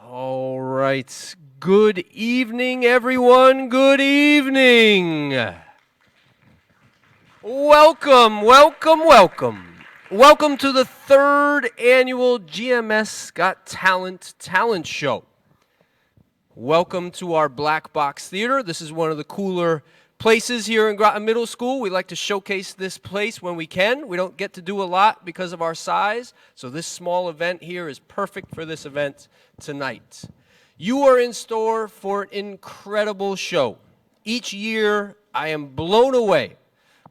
All right. Good evening, everyone. Good evening. Welcome, welcome, welcome. Welcome to the third annual GMS Got Talent Show. Welcome to our Black Box Theater. This is one of the cooler places here in Groton Middle School. We like to showcase this place when we can. We don't get to do a lot because of our size, so this small event here is perfect for this event tonight. You are in store for an incredible show. Each year, I am blown away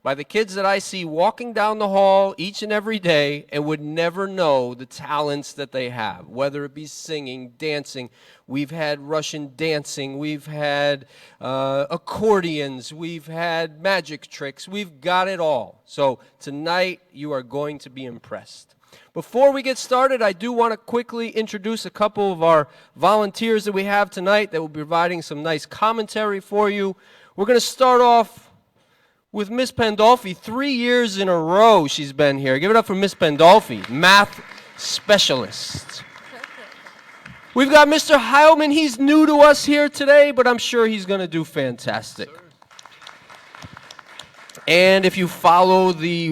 by the kids that I see walking down the hall each and every day and would never know the talents that they have, whether it be singing, dancing. We've had Russian dancing, we've had accordions, we've had magic tricks, we've got it all. So tonight, you are going to be impressed. Before we get started, I do want to quickly introduce a couple of our volunteers that we have tonight that will be providing some nice commentary for you. We're going to start off with Miss Pandolfi. 3 years in a row she's been here. Give it up for Miss Pandolfi, math specialist. We've got Mr. Heilman. He's new to us here today, but I'm sure he's going to do fantastic. And if you follow the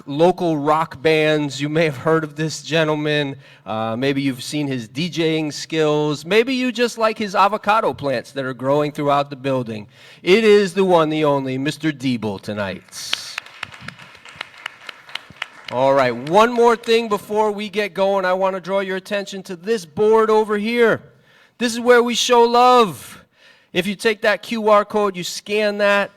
local rock bands, you may have heard of this gentleman. Maybe you've seen his DJing skills. Maybe you just like his avocado plants that are growing throughout the building. It is the one, the only, Mr. Diebel tonight. All right, one more thing before we get going. I want to draw your attention to this board over here. This is where we show love. If you take that QR code, you scan that,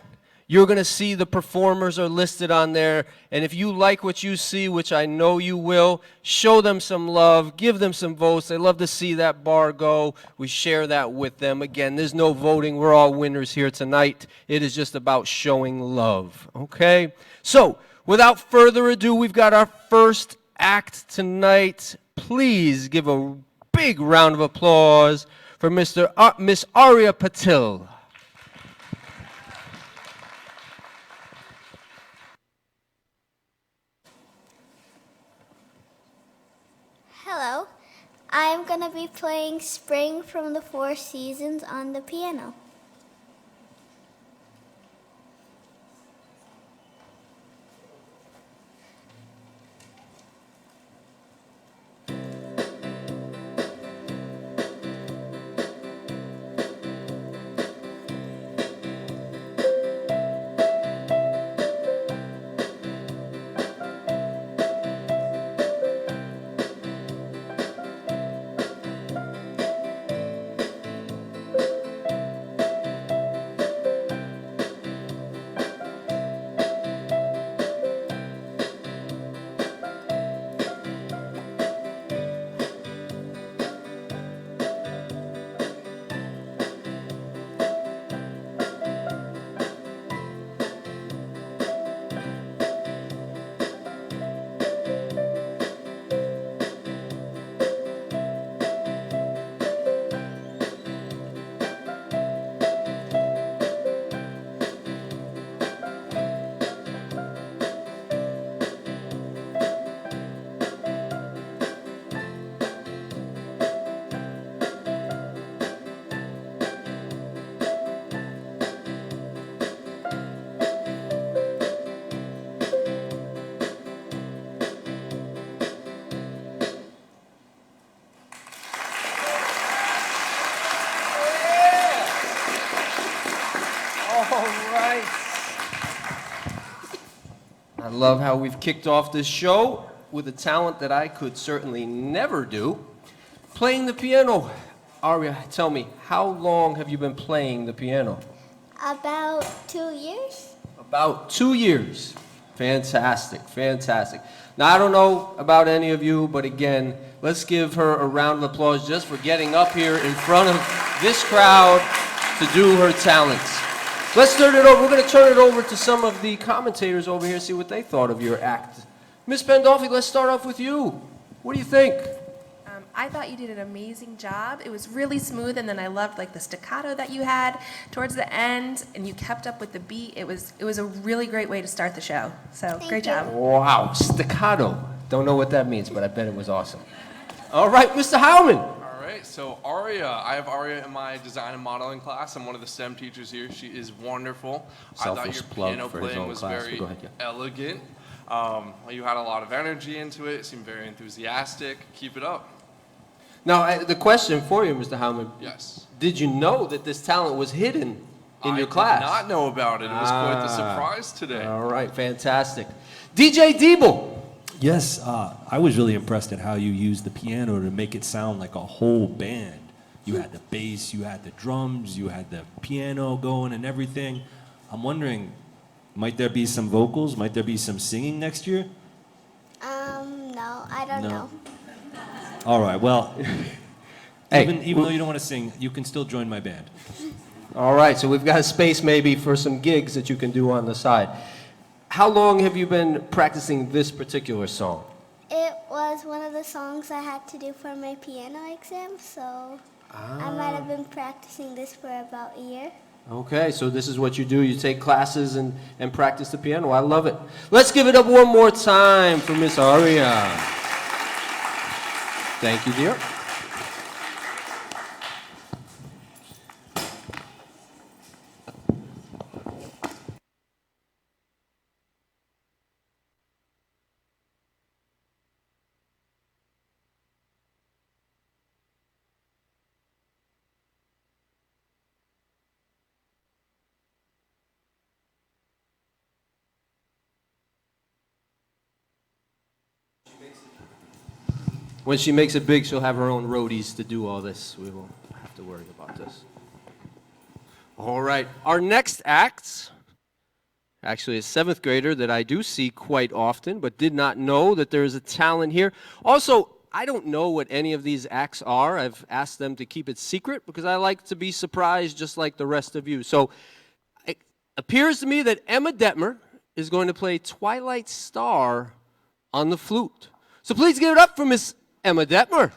you're going to see the performers are listed on there. And if you like what you see, which I know you will, show them some love, give them some votes. They love to see that bar go. We share that with them. Again, there's no voting. We're all winners here tonight. It is just about showing love, okay? So, without further ado, we've got our first act tonight. Please give a big round of applause for Miss Arya Patil. Hello, I am going to be playing Spring from the Four Seasons on the piano. I love how we've kicked off this show with a talent that I could certainly never do, playing the piano. Arya, tell me, how long have you been playing the piano? About 2 years. About 2 years. Fantastic, fantastic. Now, I don't know about any of you, but again, let's give her a round of applause just for getting up here in front of this crowd to do her talents. Let's start it over. We're going to turn it over to some of the commentators over here, see what they thought of your act. Miss Pandolfi, let's start off with you. What do you think? I thought you did an amazing job. It was really smooth, and then I loved like the staccato that you had towards the end, and you kept up with the beat. It was a really great way to start the show. So great job. Wow, staccato. Don't know what that means, but I bet it was awesome. All right, Mr. Howman. All right, so Aria, I have Aria in my design and modeling class. I'm one of the STEM teachers here. She is wonderful. I thought Selfless your plug piano for his playing own was class, very but go ahead, yeah. elegant. You had a lot of energy into it. Seemed very enthusiastic. Keep it up. Now, the question for you, Mr. Howman. Yes. Did you know that this talent was hidden in your class? I did not know about it. It was quite the surprise today. All right, fantastic. DJ Diebel. Yes, I was really impressed at how you used the piano to make it sound like a whole band. You had the bass, you had the drums, you had the piano going and everything. I'm wondering, might there be some vocals? Might there be some singing next year? No, I don't know. All right, well, Hey, even though you don't want to sing, you can still join my band. All right, so we've got a space maybe for some gigs that you can do on the side. How long have you been practicing this particular song? It was one of the songs I had to do for my piano exam, so I might have been practicing this for about a year. Okay, so this is what you do. You take classes and practice the piano. I love it. Let's give it up one more time for Miss Aria. Thank you, dear. When she makes it big, she'll have her own roadies to do all this. We won't have to worry about this. All right. Our next act, actually a 7th grader that I do see quite often, but did not know that there is a talent here. Also, I don't know what any of these acts are. I've asked them to keep it secret because I like to be surprised just like the rest of you. So it appears to me that Emma Detmer is going to play Twilight Star on the flute. So please give it up for Miss Emma Detmer.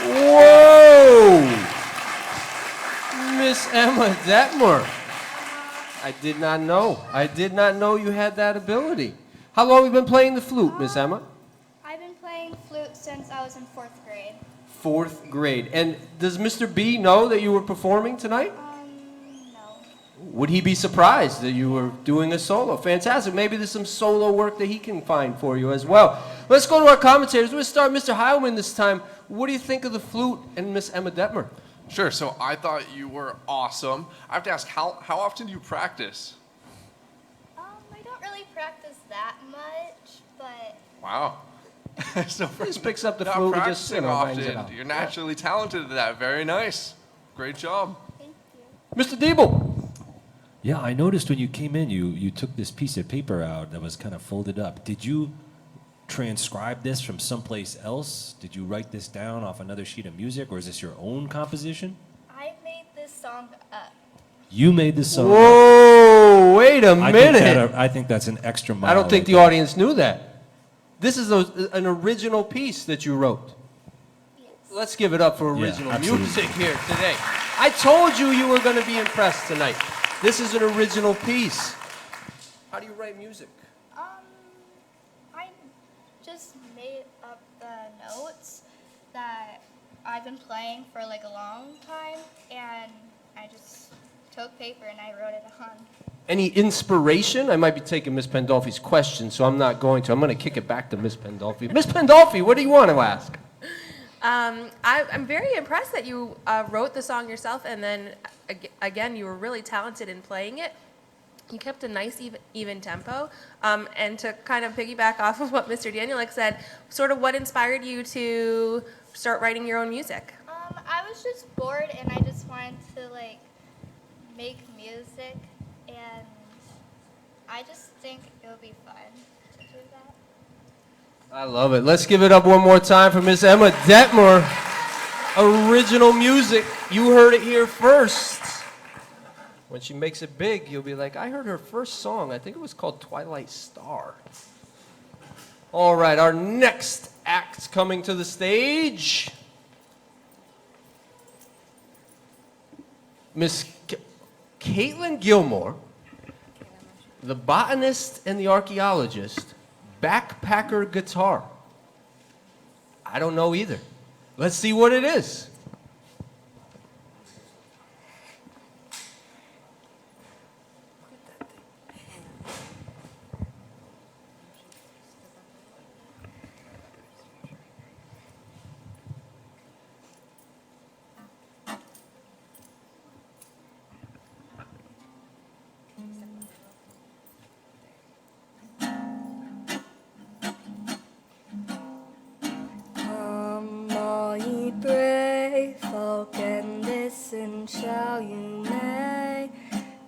Whoa! Miss Emma Detmer. I did not know. I did not know you had that ability. How long have you been playing the flute, Miss Emma? I've been playing flute since I was in 4th grade. 4th grade. And does Mr. B know that you were performing tonight? No. Would he be surprised that you were doing a solo? Fantastic. Maybe there's some solo work that he can find for you as well. Let's go to our commentators. We'll start Mr. Heilman this time. What do you think of the flute and Miss Emma Detmer? Sure, so I thought you were awesome. I have to ask, how often do you practice? I don't really practice that much, but Wow. So He just picks up the not flute and just, practicing bangs it often. out. You're naturally talented at that. Very nice. Great job. thank you. Mr. Diebel. Yeah, I noticed when you came in, you took this piece of paper out that was kind of folded up. Did you transcribe this from someplace else? Did you write this down off another sheet of music, or is this your own composition? I made this song up. You made this song. Whoa, wait a minute. I think that's an extra mile. I don't think right the there. audience knew that. This is an original piece that you wrote. Yes. Let's give it up for Yeah, original absolutely. music here today. I told you you were going to be impressed tonight. This is an original piece. How do you write music? I just made up the notes that I've been playing for like a long time, and I just took paper and I wrote it on. Any inspiration? I might be taking Miss Pandolfi's question, so I'm not going to. I'm going to kick it back to Miss Pandolfi. Miss Pandolfi, what do you want to ask? I'm very impressed that you wrote the song yourself, and then again, you were really talented in playing it. You kept a nice even tempo, and to kind of piggyback off of what Mr. Danielek said, sort of what inspired you to start writing your own music? I was just bored and I just wanted to like make music, and I just think it would be fun to do that. I love it. Let's give it up one more time for Miss Emma Detmer. Original music. You heard it here first. When she makes it big, you'll be like, I heard her first song. I think it was called Twilight Star. All right, our next act coming to the stage. Miss Caitlin Gilmore, the botanist and the archaeologist, backpacker guitar. I don't know either. Let's see what it is. Come, all ye brave folk, and listen, shall you may,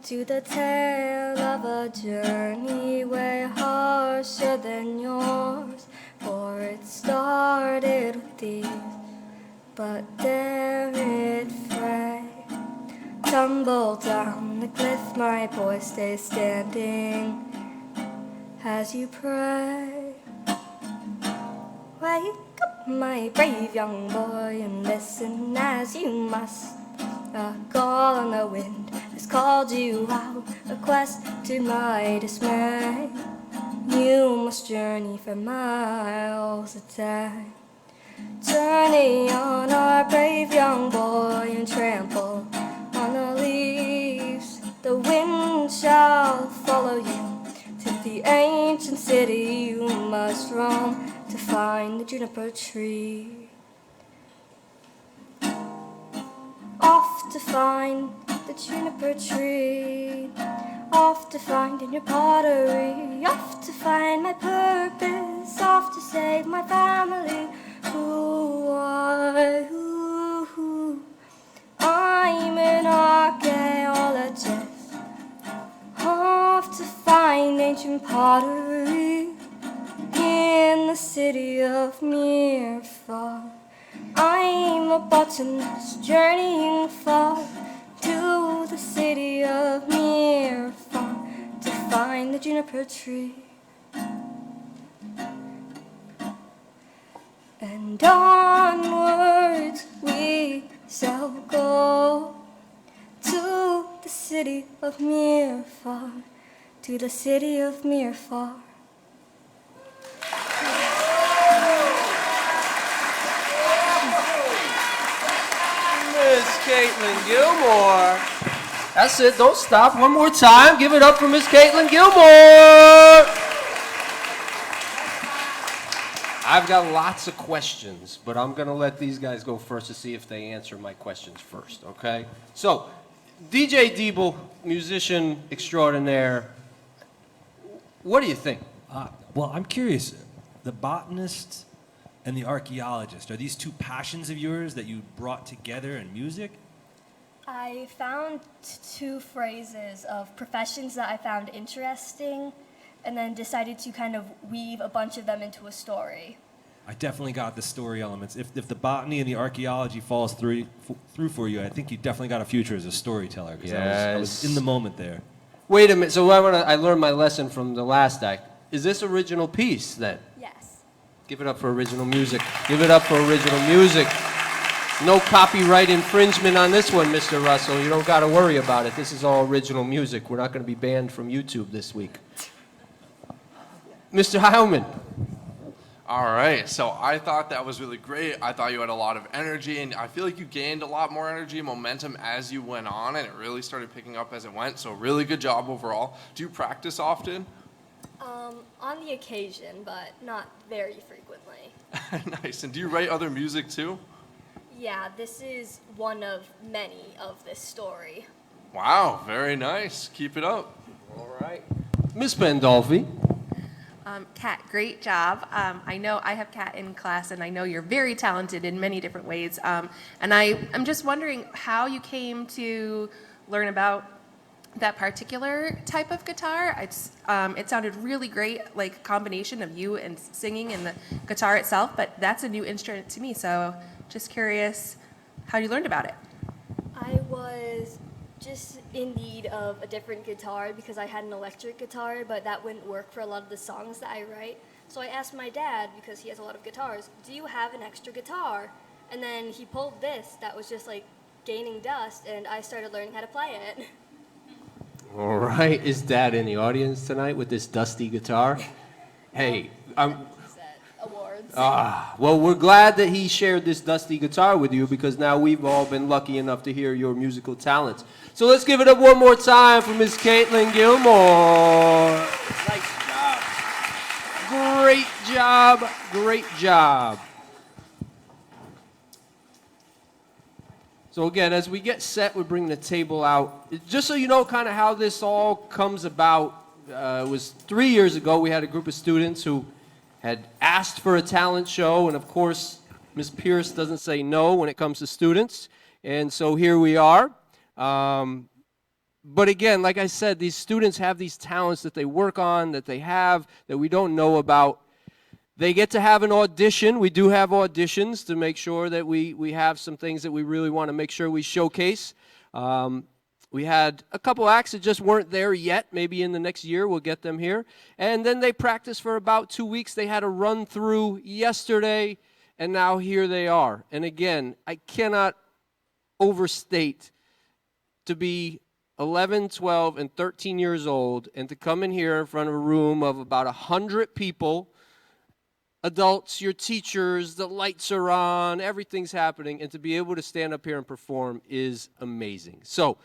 to the tale of a journey way harsher than yours. For it started with these, but there it fray. Tumble down the cliff, my boy, stay standing as you pray. Wake up, my brave young boy, and listen as you must. A call on the wind has called you out, a quest to my dismay. You must journey for miles a day. Journey on, our brave young boy, and trample on the leaves. The wind shall follow you to the ancient city you must roam to find the juniper tree. Off to find the juniper tree, off to find in your pottery, off to find my purpose, off to save my family. I'm an archaeologist, off to find ancient pottery in the city of Mirfar. I'm a botanist journeying far to the city of Mirfar to find the juniper tree. And onwards we shall go to the city of Mirfar, to the city of Mirfar. Miss Caitlin Gilmore. That's it. Don't stop. One more time. Give it up for Miss Caitlin Gilmore. I've got lots of questions, but I'm going to let these guys go first to see if they answer my questions first, okay? So, DJ Diebel, musician extraordinaire, what do you think? Well, I'm curious. The botanist and the archaeologist, are these two passions of yours that you brought together in music? I found two phrases of professions that I found interesting, and then decided to kind of weave a bunch of them into a story. I definitely got the story elements. If the botany and the archaeology falls through for you, I think you definitely got a future as a storyteller. Because I was in the moment there. Wait a minute. So I learned my lesson from the last act. Is this original piece then? Yes. Give it up for original music. Give it up for original music. No copyright infringement on this one, Mr. Russell. You don't got to worry about it. This is all original music. We're not going to be banned from YouTube this week. Mr. Heilman. All right, so I thought that was really great. I thought you had a lot of energy, and I feel like you gained a lot more energy and momentum as you went on, and it really started picking up as it went. So really good job overall. Do you practice often? On the occasion, but not very frequently. Nice. And do you write other music too? Yeah, this is one of many of this story. Wow, very nice. Keep it up. All right. Miss Pandolfi. Kat, great job. I know I have Kat in class, and I know you're very talented in many different ways. And I'm just wondering how you came to learn about that particular type of guitar. It sounded really great, like a combination of you and singing and the guitar itself, but that's a new instrument to me, so just curious how you learned about it. I was just in need of a different guitar because I had an electric guitar, but that wouldn't work for a lot of the songs that I write. So I asked my dad, because he has a lot of guitars, do you have an extra guitar? And then he pulled this that was just like gaining dust, and I started learning how to play it. All right. Is Dad in the audience tonight with this dusty guitar? Hey, Awards. well, we're glad that he shared this dusty guitar with you because now we've all been lucky enough to hear your musical talents. So let's give it up one more time for Miss Caitlin Gilmore. Nice job. Great job. Great job. So again, as we get set, we're bringing the table out. Just so you know kind of how this all comes about, it was 3 years ago we had a group of students who had asked for a talent show, and of course, Ms. Pierce doesn't say no when it comes to students, and so here we are. But again, like I said, these students have these talents that they work on, that they have, that we don't know about. They get to have an audition. We do have auditions to make sure that we have some things that we really want to make sure we showcase. We had a couple acts that just weren't there yet. Maybe in the next year we'll get them here. And then they practiced for about 2 weeks. They had a run through yesterday, and now here they are. And again, I cannot overstate to be 11, 12, and 13 years old and to come in here in front of a room of about 100 people, adults, your teachers, the lights are on, everything's happening, and to be able to stand up here and perform is amazing. So,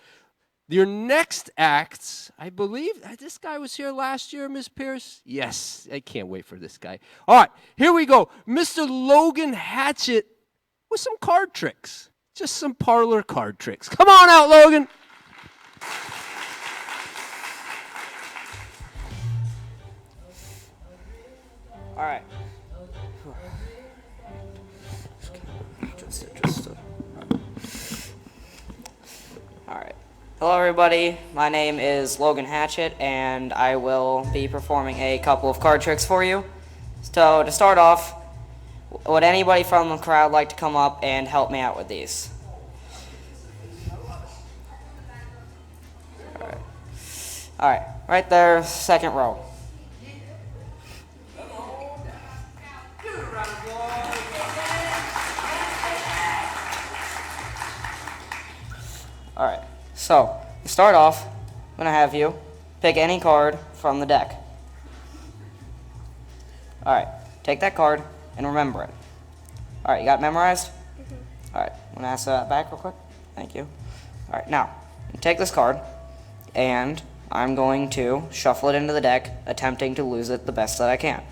your next act, I believe, this guy was here last year, Miss Pierce? Yes, I can't wait for this guy. All right, here we go. Mr. Logan Hatchett with some card tricks. Just some parlor card tricks. Come on out, Logan. All right. All right. Hello, everybody. My name is Logan Hatchett, and I will be performing a couple of card tricks for you. So, to start off, would anybody from the crowd like to come up and help me out with these? All right. Right there, second row. All right, so to start off, I'm going to have you pick any card from the deck. All right, take that card and remember it. All right, you got it memorized? Mm-hmm. All right, I'm going to ask that back real quick. Thank you. All right, now, you take this card, and I'm going to shuffle it into the deck, attempting to lose it the best that I can.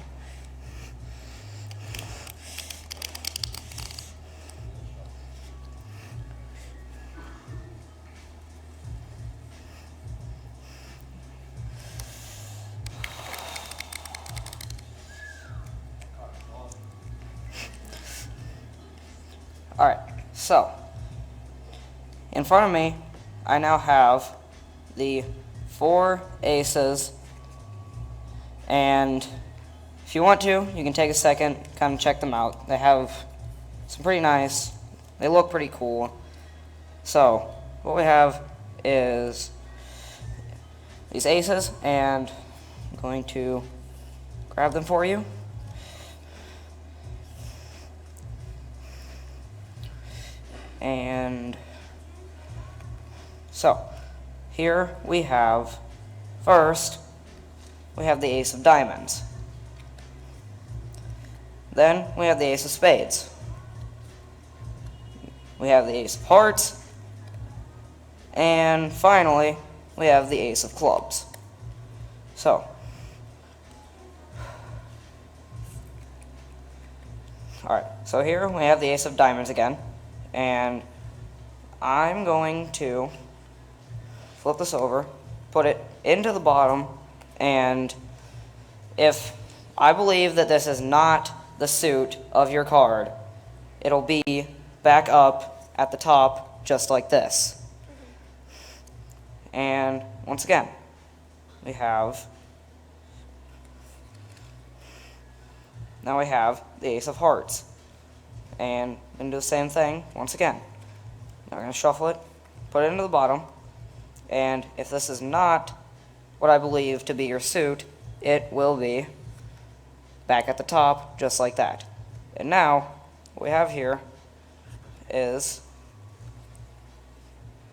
All right, so in front of me, I now have the 4 aces, and if you want to, you can take a second, kind of check them out. They have some pretty nice, they look pretty cool. So what we have is these aces, and I'm going to grab them for you. And so, here we have, first, we have the ace of diamonds. Then we have the ace of spades. We have the ace of hearts. And finally, we have the ace of clubs. So, alright, so here we have the ace of diamonds again. And I'm going to flip this over, put it into the bottom, and if I believe that this is not the suit of your card, it'll be back up at the top just like this. And once again, we have now we have the ace of hearts. And we're going to do the same thing once again. Now we're going to shuffle it, put it into the bottom, and if this is not what I believe to be your suit, it will be back at the top just like that. And now what we have here is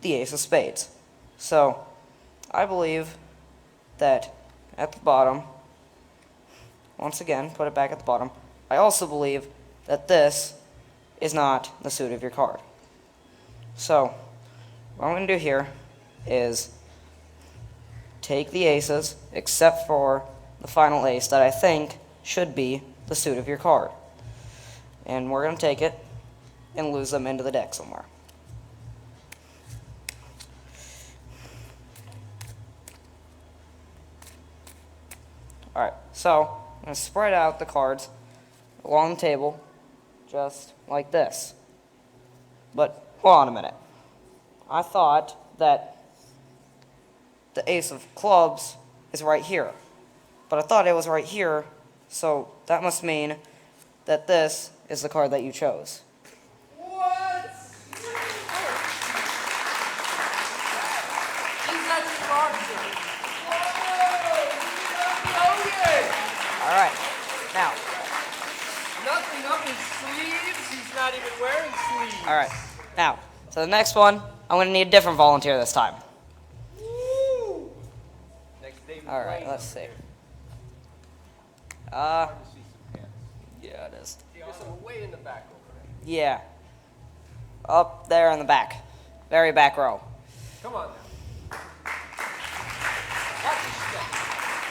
the ace of spades. So I believe that at the bottom, once again, put it back at the bottom, I also believe that this is not the suit of your card. So what I'm going to do here is take the aces, except for the final ace that I think should be the suit of your card. And we're going to take it and lose them into the deck somewhere. Alright, so I'm going to spread out the cards along the table just like this. But hold on a minute. I thought that the ace of clubs is right here. But I thought it was right here, so that must mean that this is the card that you chose. What? He's not your card, sir. All right, now. Nothing up his sleeves. He's not even wearing sleeves. All right, now. So the next one, I'm going to need a different volunteer this time. Next day. All right, let's see. Hard to see some hands. Yeah, it is. There's some way in the back over there. Yeah. Up there in the back. Very back row. Come on now. Watch your step.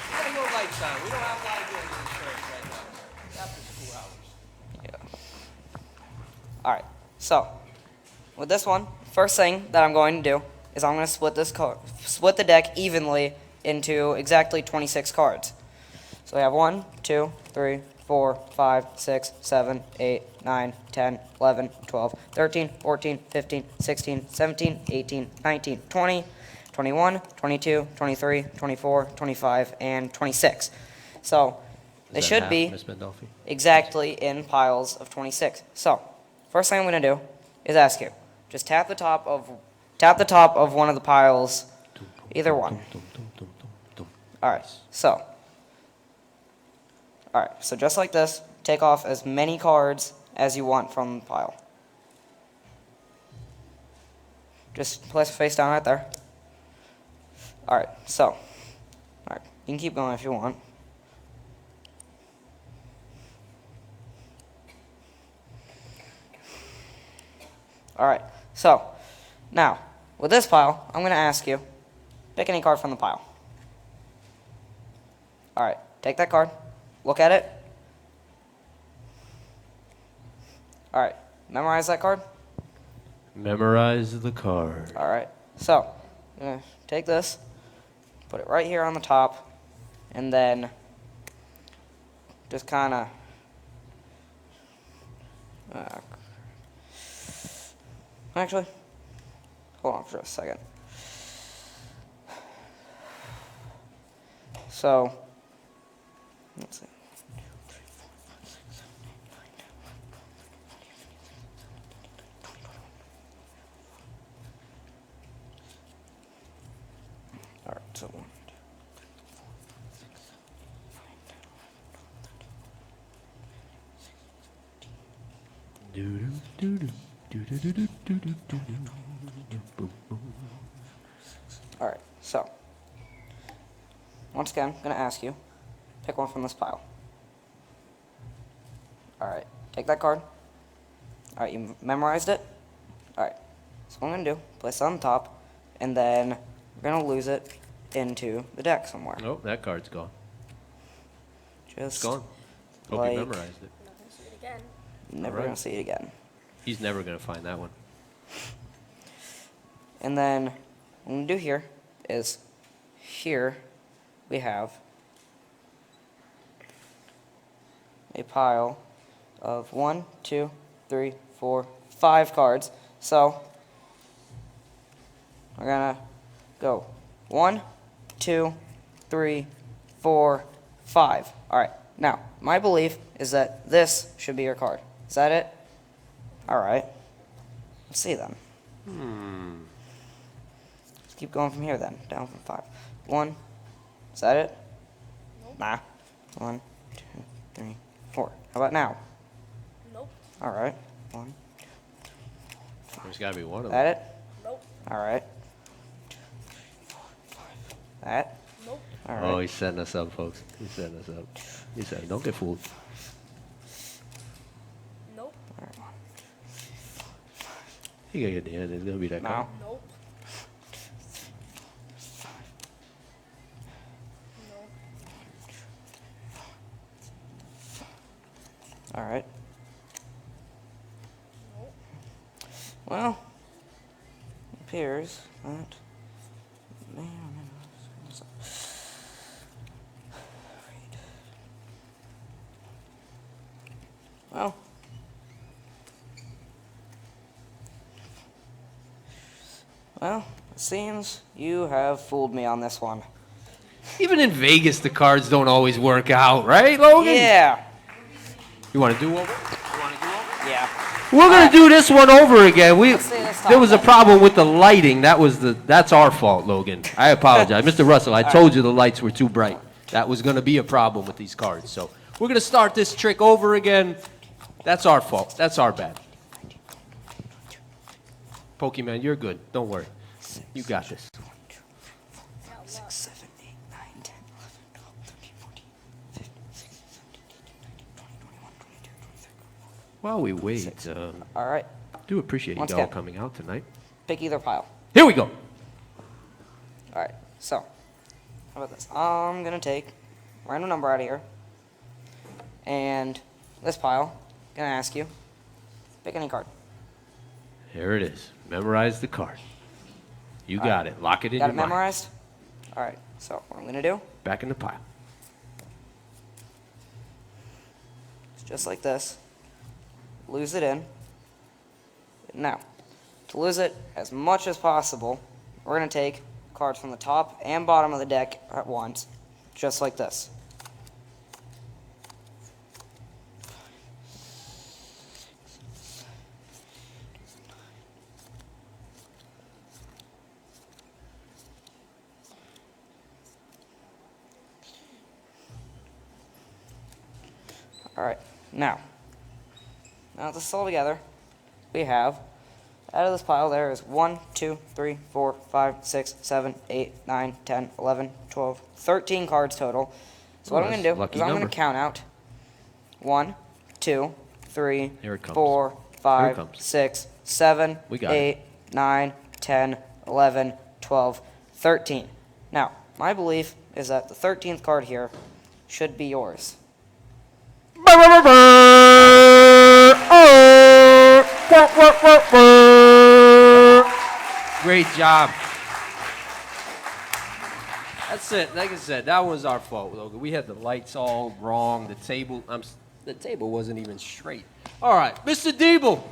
We gotta go lights on. We don't have a lot of good insurance right now. It's after school hours. Yeah. All right. So, with this one, first thing that I'm going to do is I'm going to split the deck evenly into exactly 26 cards. So we have 1, 2, 3, 4, 5, 6, 7, 8, 9, 10, 11, 12, 13, 14, 15, 16, 17, 18, 19, 20, 21, 22, 23, 24, 25, and 26. So they should be exactly in piles of 26. So first thing I'm going to do is ask you, just tap the top of one of the piles, either one. All right. So just like this, take off as many cards as you want from the pile. Just place it face down right there. All right, you can keep going if you want. All right, so now with this pile, I'm going to ask you, pick any card from the pile. All right, take that card. Look at it. All right, memorize that card. Memorize the card. All right, so I'm going to take this, put it right here on the top, and then just kind of actually, hold on for a second. So, let's see. All right, so 1, 2, 3, 4. All right, so once again, I'm going to ask you, pick one from this pile. All right, take that card. All right, you memorized it? All right, so what I'm going to do, place it on top, and then we're going to lose it into the deck somewhere. Oh, that card's gone. Just It's gone. Hope like, you memorized it. never All right. going to see it again. He's never going to find that one. And then what I'm going to do here is here we have a pile of 1, 2, 3, 4, 5 cards. So we're going to go 1, 2, 3, 4, 5. All right. Now, my belief is that this should be your card. Is that it? All right. Let's see then. Let's keep going from here then. Down from 5. 1. Is that it? Nope. Nah. 1, 2, 3, 4. How about now? Nope. All right. 1. There's got to be one of them. That it? Nope. All right. That? Nope. All Oh, right. he's setting us up, folks. He's setting us up. He said, don't get fooled. Nope. You gotta get the end. It's gonna be that No. card. Nope. Nope. All right. Nope. Well, it appears that. Well, it seems you have fooled me on this one. Even in Vegas, the cards don't always work out, right, Logan? Yeah. You want to do over? Yeah. We're gonna do this one over again. Let's see this There time was a then. problem with the lighting. That's our fault, Logan. I apologize, Mr. Russell. I told you the lights were too bright. That was gonna be a problem with these cards. So we're gonna start this trick over again. That's our fault. That's our bad. Pokemon, you're good. Don't worry. You got this. 6, 7, 8, 9, 10, 11, 12, 13, 14, 15, 16, 17, 18, 19, 20, 21, 22, 23. While we wait, All right. do appreciate Once y'all again. coming out tonight. Pick either pile. Here we go. All right. So, how about this? I'm going to take a random number out of here. And this pile, going to ask you, pick any card. Here it is. Memorize the card. You got it. Lock it in Got your it mind. memorized? All right. So, what I'm going to do Back in the pile. is just like this. Lose it in. Now, to lose it as much as possible, we're going to take cards from the top and bottom of the deck at once, just like this. All right, now that this is all together, we have, out of this pile there is 1, 2, 3, 4, 5, 6, 7, 8, 9, 10, 11, 12, 13 cards total. So what I'm going to that's a do lucky is I'm going number. to count out 1, 2, 3, Here it comes. 4, Here it 5, comes. 6, 7, We got 8, 9, 10, 11, 12, 13. Now, my belief is that the 13th card here should be yours. Great job. That's it. Like I said, that was our fault, Logan. We had the lights all wrong. The table wasn't even straight. All right, Mr. Diebel,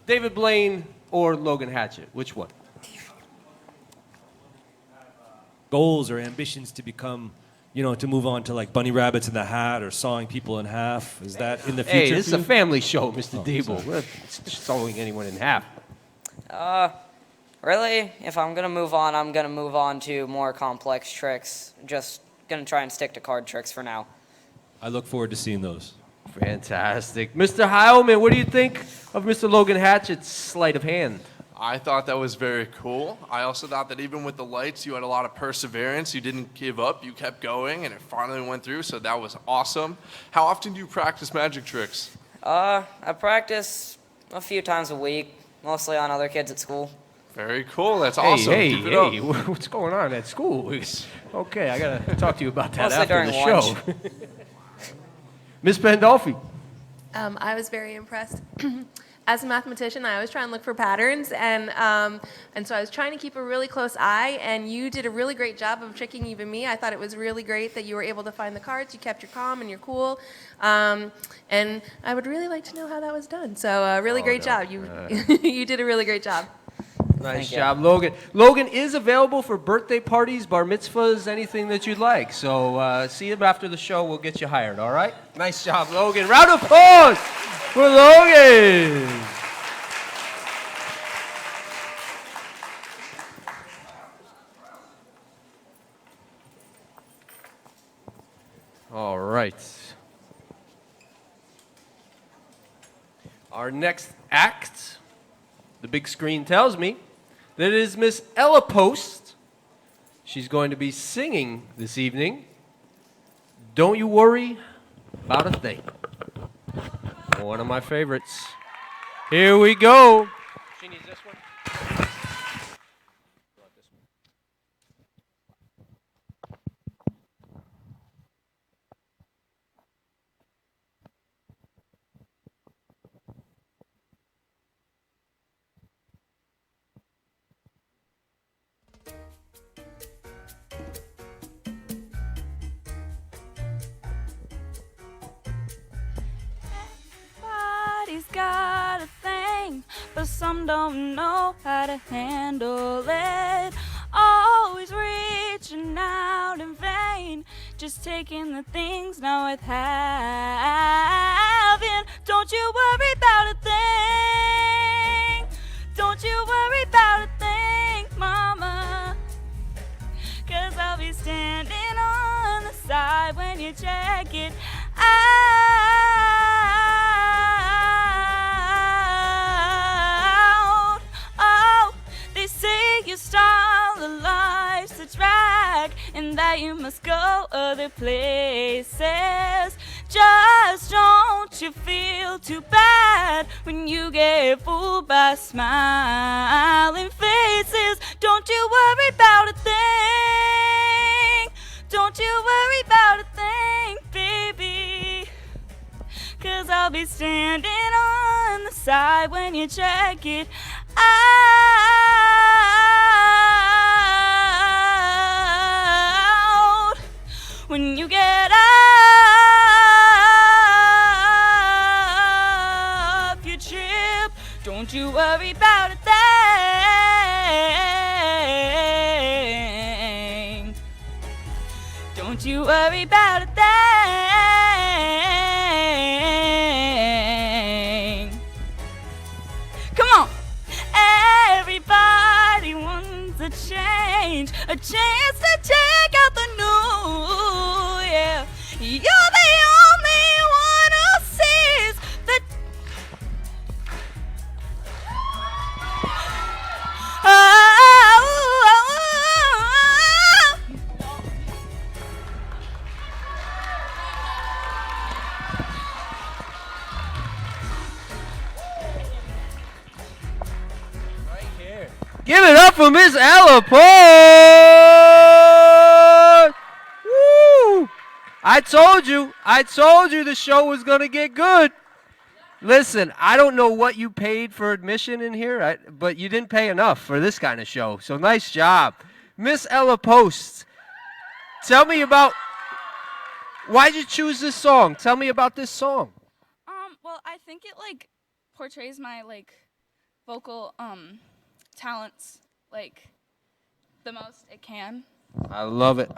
David Blaine or Logan Hatchett, which one? Goals or ambitions to become, to move on to like bunny rabbits in the hat or sawing people in half? Is that in the future? Hey, this is for a you? family show, Mr. Oh, Diebel. sorry. We're not sewing anyone in half. Really, if I'm going to move on, I'm going to move on to more complex tricks. Just going to try and stick to card tricks for now. I look forward to seeing those. Fantastic. Mr. Heilman, what do you think of Mr. Logan Hatchett's sleight of hand? I thought that was very cool. I also thought that even with the lights, you had a lot of perseverance. You didn't give up. You kept going, and it finally went through, so that was awesome. How often do you practice magic tricks? I practice a few times a week, mostly on other kids at school. Very cool. That's awesome. Keep it up. What's going on at school? Okay, I got to talk to you about that Mostly after during the lunch. show. Miss Pandolfi. I was very impressed. As a mathematician, I always try and look for patterns, and so I was trying to keep a really close eye, and you did a really great job of tricking even me. I thought it was really great that you were able to find the cards, you kept your calm and your cool, and I would really like to know how that was done. So really great job. You you did a really great job. Nice job, Logan. Logan is available for birthday parties, bar mitzvahs, anything that you'd like. So see him after the show. We'll get you hired, all right? Nice job, Logan. Round of applause for Logan. All right. Our next act, the big screen tells me, that it is Miss Ella Post. She's going to be singing this evening. Don't you worry about a thing. One of my favorites. Here we go. She needs this one. Everybody's got a thing, but some don't know how to handle it. Always reaching out in vain, just taking the things not worth having. Don't you worry about a thing. Don't you worry about a thing, mama. 'Cause I'll be standing on the side when you check it out. Oh, they say your style of life's a drag and that you must go other places. Just don't you feel too bad when you get fooled by smiling faces. Don't you worry about a thing. Don't you worry about a thing, baby. 'Cause I'll be standing on the side when you check it out. When you get off your trip, don't you worry about a thing. Don't you worry about a thing. Come on. Everybody wants a change, a chance to check out the new, yeah. You're the only one who sees the Give it up for Miss Ella Post! Woo! I told you the show was going to get good. Listen, I don't know what you paid for admission in here, but you didn't pay enough for this kind of show. So nice job. Miss Ella Post, tell me about, why'd you choose this song? Tell me about this song. Well, I think it portrays my vocal talents the most it can. I love it.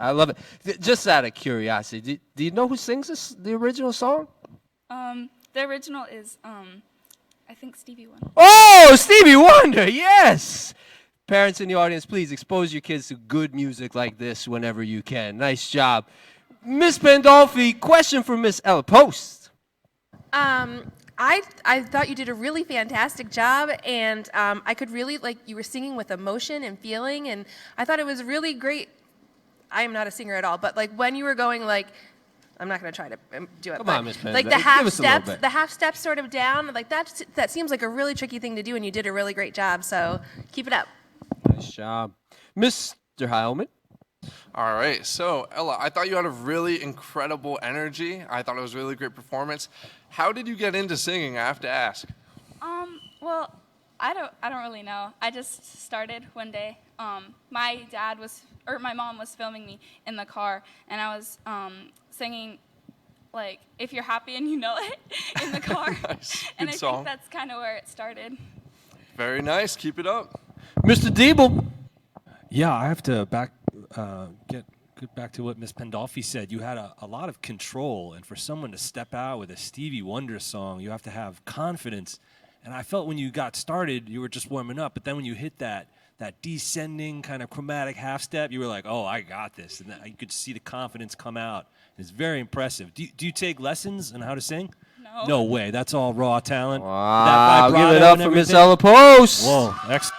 Just out of curiosity, do you know who sings the original song? The original is I think Stevie Wonder. Oh, Stevie Wonder, yes! Parents in the audience, please expose your kids to good music like this whenever you can. Nice job. Miss Pandolfi, question for Miss Ella Post. I thought you did a really fantastic job, and I could really, like, you were singing with emotion and feeling, and I thought it was really great. I am not a singer at all, but, like, when you were going, like, I'm not going to try to do it. Come but, on, Miss Penn. like, Give us a little bit. the half steps sort of down, like, that seems like a really tricky thing to do, and you did a really great job, so keep it up. Nice job. Mr. Heilman. All right, so Ella, I thought you had a really incredible energy. I thought it was a really great performance. How did you get into singing? I have to ask. Well, I don't really know. I just started one day. My mom was filming me in the car, and I was singing, like, "If You're Happy and You Know It" in the car. Nice. And Good I song. think that's kind of where it started. Very nice. Keep it up. Mr. Diebel. Yeah, I have to get back to what Miss Pandolfi said. You had a lot of control, and for someone to step out with a Stevie Wonder song, you have to have confidence. And I felt when you got started, you were just warming up, but then when you hit that descending kind of chromatic half step, you were like, oh, I got this. And you could see the confidence come out. It's very impressive. Do you take lessons on how to sing? No. No way. That's all raw talent. Wow, That give it vibrato up and for Miss everything. Ella Post. Whoa, excellent.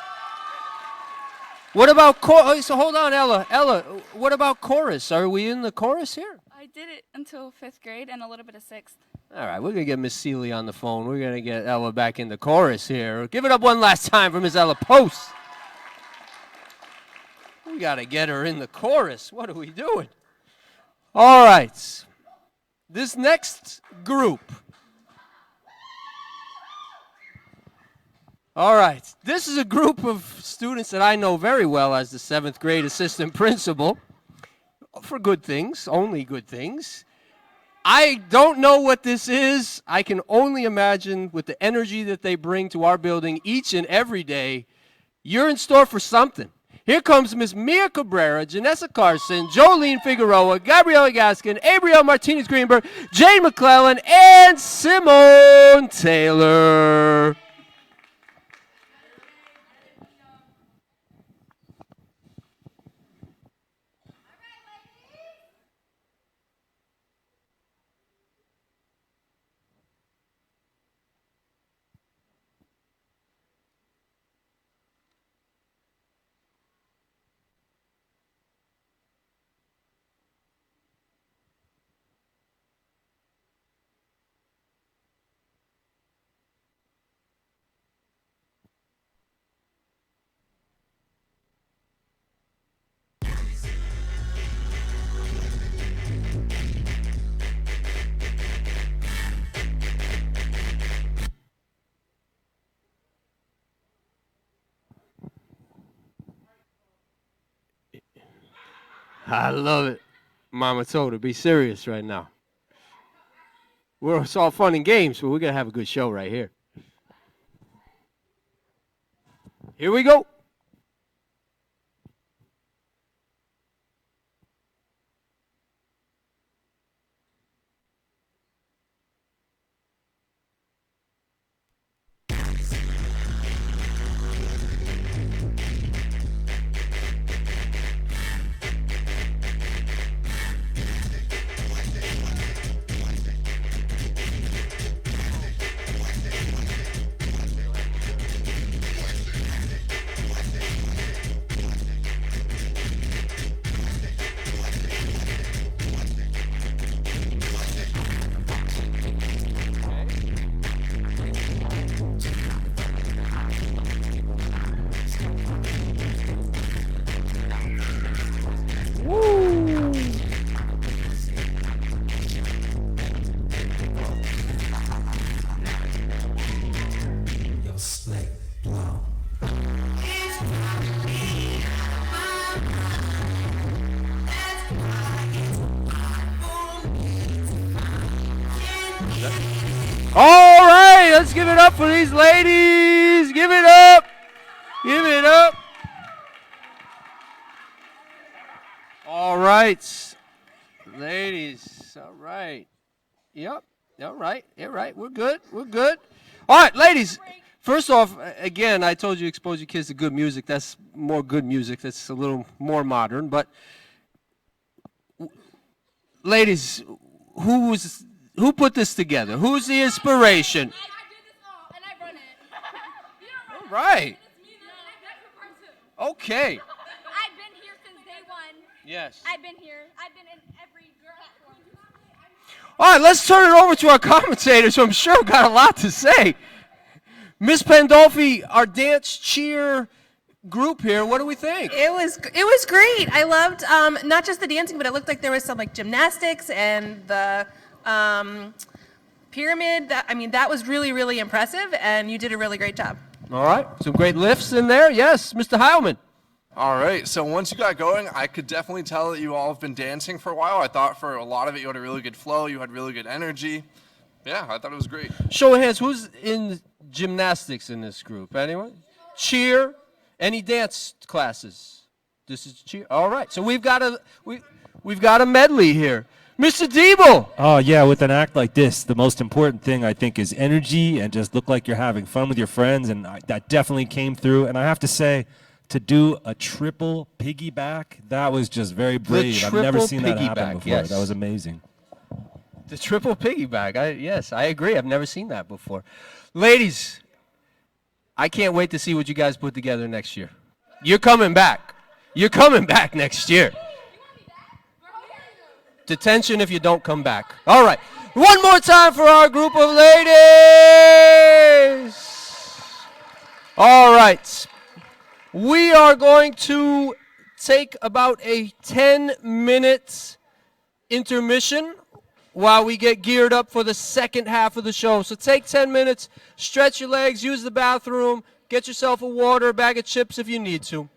What about so hold on, Ella. Ella, what about chorus? Are we in the chorus here? I did it until 5th grade and a little bit of 6th. All right, we're going to get Miss Seeley on the phone. We're going to get Ella back in the chorus here. Give it up one last time for Miss Ella Post. We got to get her in the chorus. What are we doing? All right. This next group. All right. This is a group of students that I know very well as the 7th grade assistant principal. For good things, only good things. I don't know what this is. I can only imagine with the energy that they bring to our building each and every day, you're in store for something. Here comes Miss Mia Cabrera, Janessa Carson, Jolene Figueroa, Gabriela Gaskin, Abriel Martinez Greenberg, Jane McClellan, and Simone Taylor. I love it. Mama told her, be serious right now. It's all fun and games, but we're going to have a good show right here. Here we go. All right, let's give it up for these ladies. Give it up. Give it up. All right, ladies. All right. Yep. All right. All right. We're good. We're good. All right, ladies. First off, again, I told you expose your kids to good music. That's more good music. That's a little more modern. But, ladies, who was Who put this together? Who's the inspiration? I did this all, and I run it. All right. Okay. I've been here since day one. Yes. I've been here. I've been in every platform. All right, let's turn it over to our commentators, who I'm sure got a lot to say. Miss Pandolfi, our dance cheer group here, what do we think? It was great. I loved not just the dancing, but it looked like there was some like gymnastics and the pyramid. That was really, really impressive, and you did a really great job. All right, some great lifts in there. Yes, Mr. Heilman. All right, so once you got going, I could definitely tell that you all have been dancing for a while. I thought for a lot of it you had a really good flow, you had really good energy. Yeah, I thought it was great. Show of hands, who's in gymnastics in this group? Anyone? Cheer? Any dance classes? This is cheer. All right, so we've got a medley here. Mr. Diebel. Oh, yeah, with an act like this, the most important thing, I think, is energy and just look like you're having fun with your friends, and that definitely came through. And I have to say, to do a triple piggyback, that was just very brave. I've never seen that happen before. Yes. That was amazing. The triple piggyback. Yes, I agree. I've never seen that before. Ladies, I can't wait to see what you guys put together next year. You're coming back. You're coming back next year. Detention if you don't come back. All right. One more time for our group of ladies. All right. We are going to take about a 10-minute intermission while we get geared up for the second half of the show. So take 10 minutes, stretch your legs, use the bathroom, get yourself a water, a bag of chips if you need to.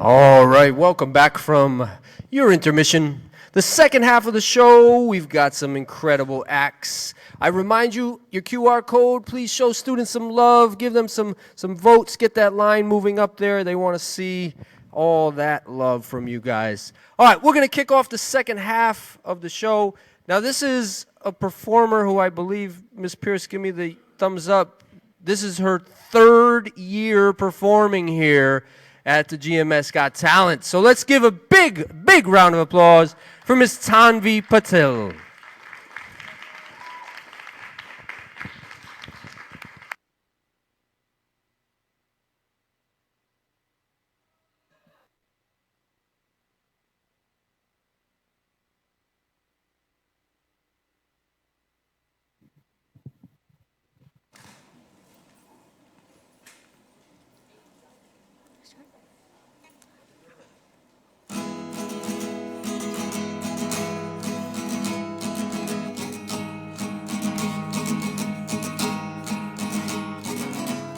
All right, welcome back from your intermission. The second half of the show, we've got some incredible acts. I remind you, your QR code, please show students some love, give them some votes, get that line moving up there. They want to see all that love from you guys. All right, we're going to kick off the second half of the show. Now, this is a performer who I believe, Miss Pierce, give me the thumbs up. This is her third year performing here at the GMS Got Talent. So let's give a big, big round of applause for Miss Tanvi Patel.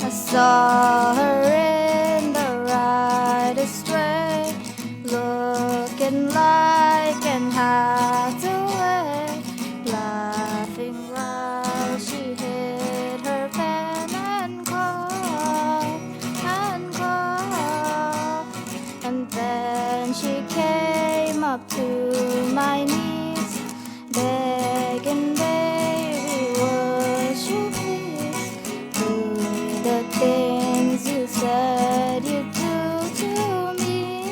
I saw her in the rightest way, looking like an hathaway, laughing while she hid her pen and called, and then she came up to my knees, begging, baby, would you please do the things you said you'd do to me,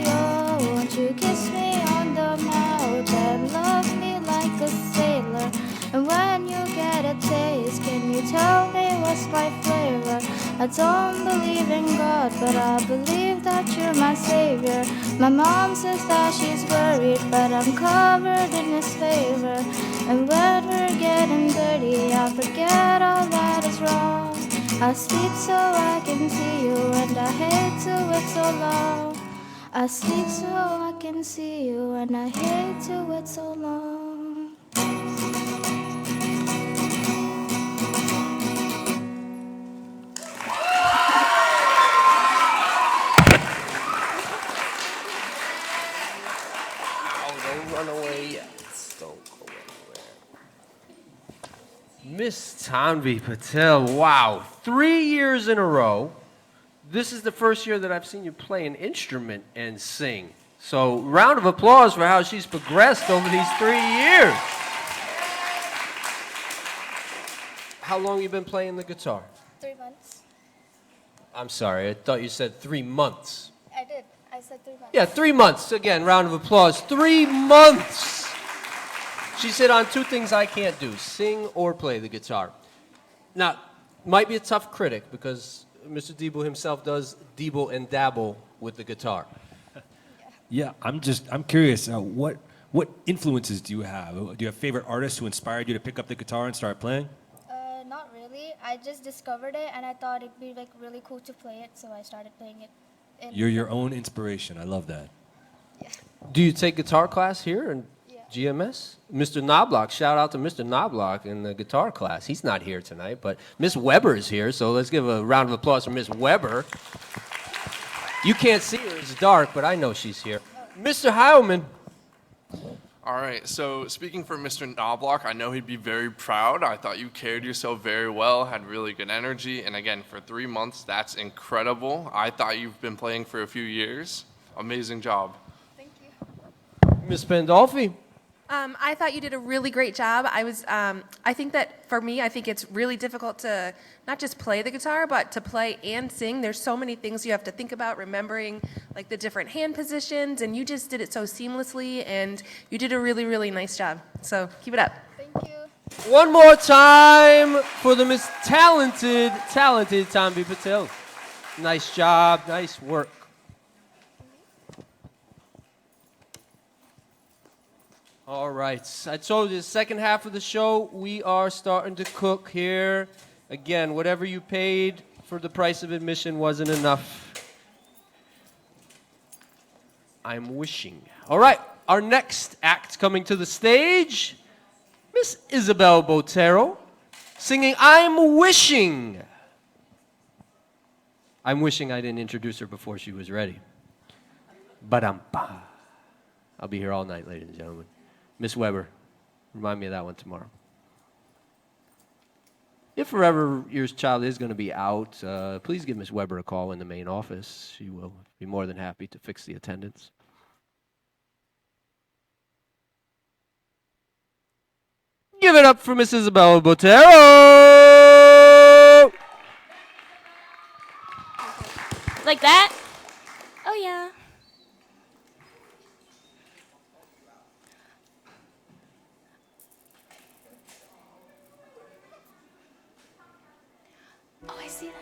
oh, won't you kiss me on the mouth and love me like a sailor, and when you get a taste, can you tell me what's my flavor? I don't believe in God, but I believe that you're my savior. My mom says that she's worried, but I'm covered in His favor. And when we're getting dirty, I forget all that is wrong. I sleep so I can see you, and I hate to wait so long. I sleep so I can see you, and I hate to wait so long. Don't run away yet. Don't go anywhere. Miss Tanvi Patel, wow. 3 years in a row. This is the first year that I've seen you play an instrument and sing. So round of applause for how she's progressed over these 3 years. How long you been playing the guitar? 3 months. I'm sorry, I thought you said 3 months. I did. I said 3 months. Yeah, 3 months. Again, round of applause. 3 months. She said on 2 things I can't do, sing or play the guitar. Now, might be a tough critic because Mr. Debo himself does deeble and dabble with the guitar. Yeah, I'm curious. What influences do you have? Do you have favorite artists who inspired you to pick up the guitar and start playing? Not really. I just discovered it, and I thought it'd be like really cool to play it, so I started playing it. You're your own inspiration. I love that. Do you take guitar class here in GMS? Mr. Knobloch, shout out to Mr. Knobloch in the guitar class. He's not here tonight, but Miss Weber is here, so let's give a round of applause for Miss Weber. You can't see her, it's dark, but I know she's here. Mr. Heilman. All right, so speaking for Mr. Knobloch, I know he'd be very proud. I thought you carried yourself very well, had really good energy, and again, for 3 months, that's incredible. I thought you've been playing for a few years. Amazing job. Thank you. Miss Pandolfi. I thought you did a really great job. I think that for me, I think it's really difficult to not just play the guitar, but to play and sing. There's so many things you have to think about, remembering like the different hand positions, and you just did it so seamlessly, and you did a really, really nice job. So keep it up. Thank you. One more time for the Miss Talented Tanvi Patel. Nice job, nice work. All right, I told you the second half of the show, we are starting to cook here. Again, whatever you paid for the price of admission wasn't enough. I'm wishing. All right, our next act coming to the stage, Miss Isabel Botero, singing I'm Wishing. I'm wishing I didn't introduce her before she was ready. Ba-dum-ba. I'll be here all night, ladies and gentlemen. Miss Weber, remind me of that one tomorrow. If forever your child is going to be out, please give Miss Weber a call in the main office. She will be more than happy to fix the attendance. Give it up for Miss Isabella Botero! Like that? Oh, yeah. Oh, I see that.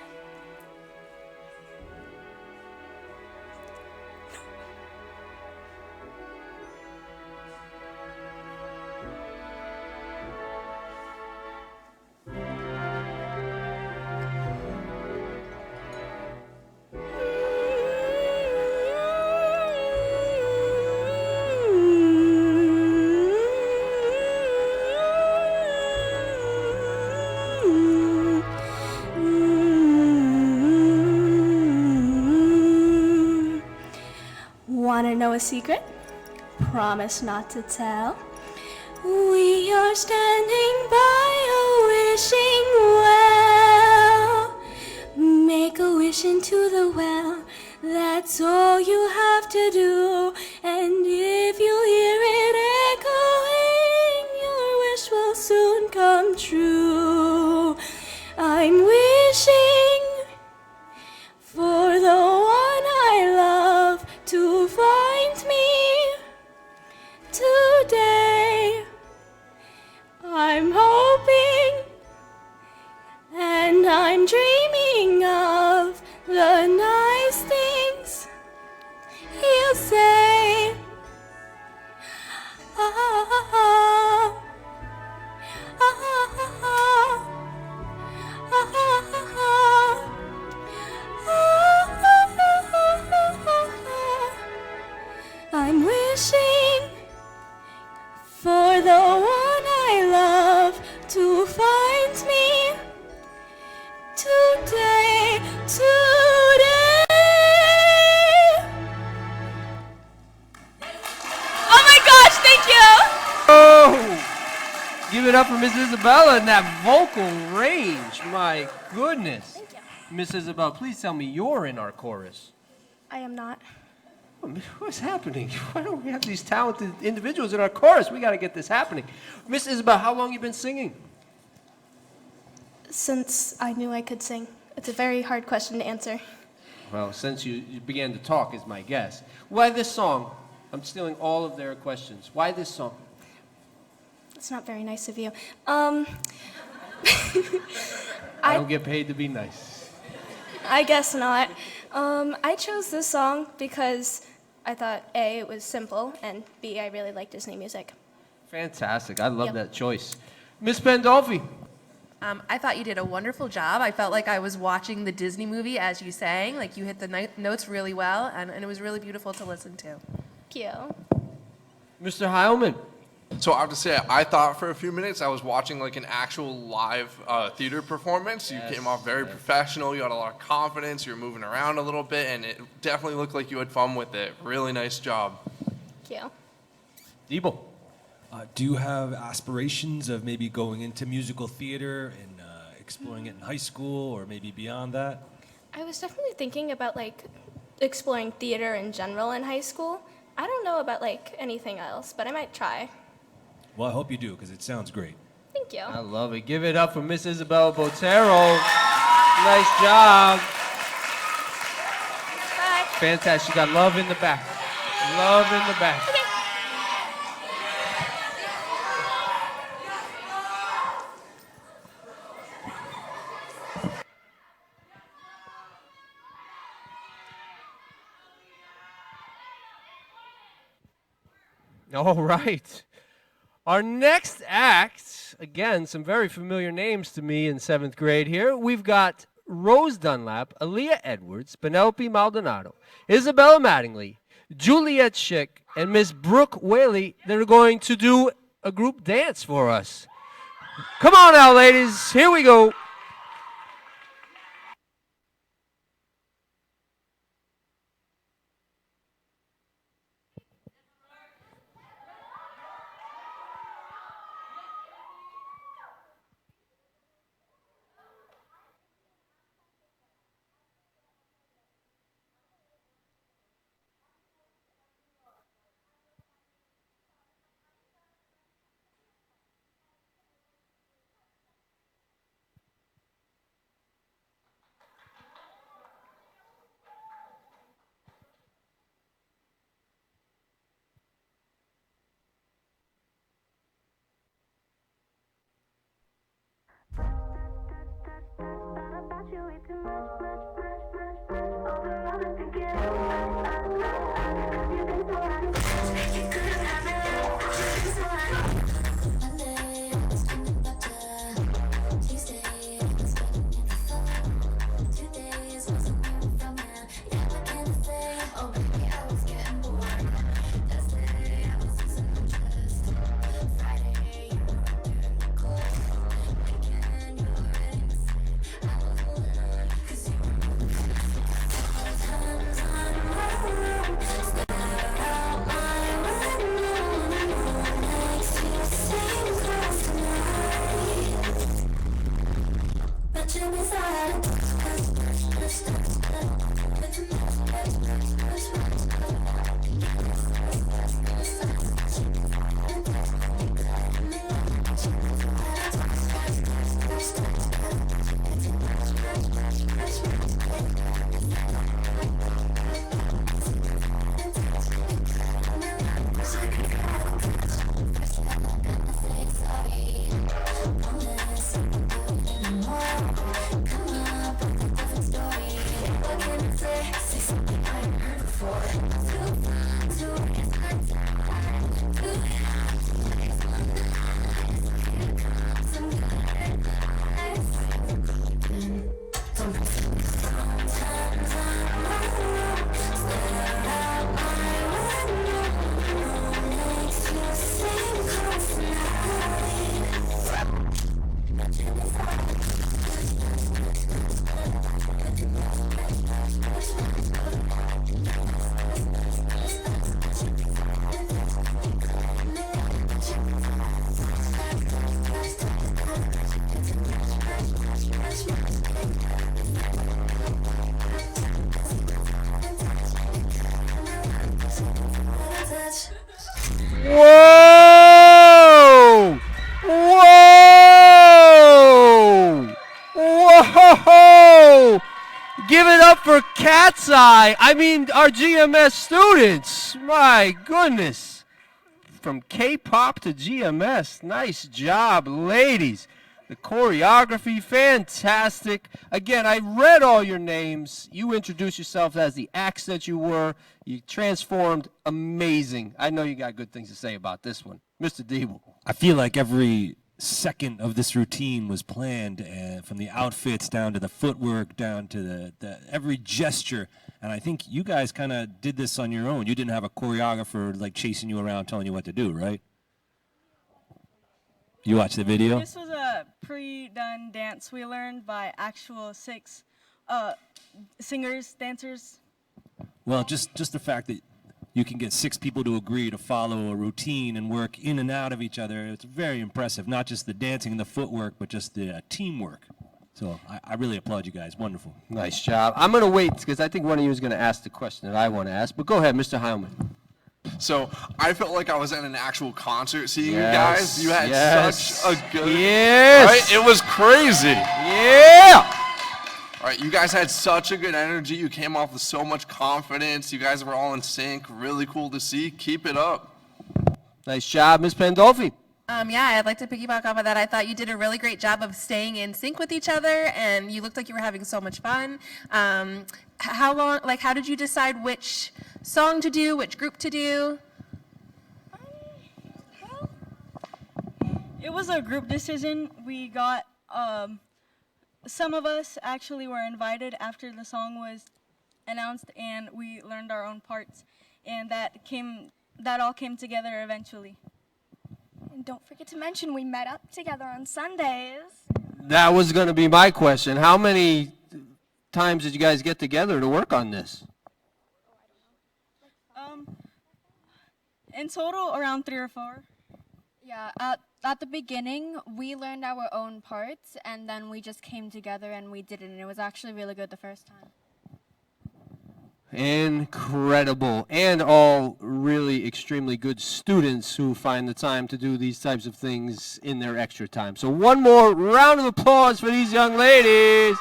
Wanna know a secret? Promise not to tell. We are standing by a wishing well. Make a wish into the well. That's all you have to do. And if you hear it echoing, your wish will soon come true. I'm wishing for the one I love to find me today. I'm hoping and I'm dreaming of the nice things he'll say. Ah, ah, ah, ah, ah, I'm wishing for the one I love to find me today, today. Oh my gosh, thank you! Oh! Give it up for Miss Isabella and that vocal range. My goodness. Thank you. Miss Isabella, please tell me you're in our chorus. I am not. What's happening? Why don't we have these talented individuals in our chorus? We got to get this happening. Miss Isabel, how long you been singing? Since I knew I could sing. It's a very hard question to answer. Well, since you began to talk is my guess. Why this song? I'm stealing all of their questions. Why this song? It's not very nice of you. I don't get paid to be nice. I guess not. I chose this song because I thought A, it was simple, and B, I really like Disney music. Fantastic. I love Yep. that choice. Miss Pandolfi. I thought you did a wonderful job. I felt like I was watching the Disney movie as you sang. Like you hit the notes really well, and it was really beautiful to listen to. Thank you. Mr. Heilman. So I have to say, I thought for a few minutes I was watching like an actual live theater performance. You came off very professional. You had a lot of confidence. You were moving around a little bit, and it definitely looked like you had fun with it. Really nice job. Thank you. Debo. Do you have aspirations of maybe going into musical theater and exploring it in high school or maybe beyond that? I was definitely thinking about exploring theater in general in high school. I don't know about anything else, but I might try. Well, I hope you do, because it sounds great. Thank you. I love it. Give it up for Miss Isabella Botero. Nice job. Bye. Fantastic. She got love in the back. Love in the back. Okay. All right. Our next act, again, some very familiar names to me in 7th grade here. We've got Rose Dunlap, Aaliyah Edwards, Penelope Maldonado, Isabella Mattingly, Juliet Schick, and Miss Brooke Whaley. They're going to do a group dance for us. Come on now, ladies. Here we go. Whoa! Whoa! Whoa! Give it up for Cat's Eye. I mean, our GMS students. My goodness. From K-pop to GMS. Nice job, ladies. The choreography, fantastic. Again, I read all your names. You introduced yourself as the acts that you were. You transformed. Amazing. I know you got good things to say about this one. Mr. Deeble. I feel like every second of this routine was planned, from the outfits down to the footwork, down to the every gesture. And I think you guys kind of did this on your own. You didn't have a choreographer like chasing you around telling you what to do, right? You watched the video? This was a pre-done dance we learned by actual 6 singers, dancers. Well, just the fact that you can get 6 people to agree to follow a routine and work in and out of each other, it's very impressive. Not just the dancing and the footwork, but just the teamwork. So I really applaud you guys. Wonderful. Nice job. I'm going to wait because I think one of you is going to ask the question that I want to ask. But go ahead, Mr. Heilman. So I felt like I was at an actual concert seeing Yes, you guys. You had yes. such a good, Yes. right? It was crazy. Yeah. All right, you guys had such a good energy. You came off with so much confidence. You guys were all in sync. Really cool to see. Keep it up. Nice job, Ms. Pandolfi. Yeah, I'd like to piggyback off of that. I thought you did a really great job of staying in sync with each other, and you looked like you were having so much fun. How did you decide which song to do, which group to do? It was a group decision. We got, some of us actually were invited after the song was announced, and we learned our own parts, and that all came together eventually. And don't forget to mention we met up together on Sundays. That was going to be my question. How many times did you guys get together to work on this? In total, around 3 or 4. Yeah, at the beginning, we learned our own parts, and then we just came together and we did it, and it was actually really good the first time. Incredible. And all really extremely good students who find the time to do these types of things in their extra time. So one more round of applause for these young ladies.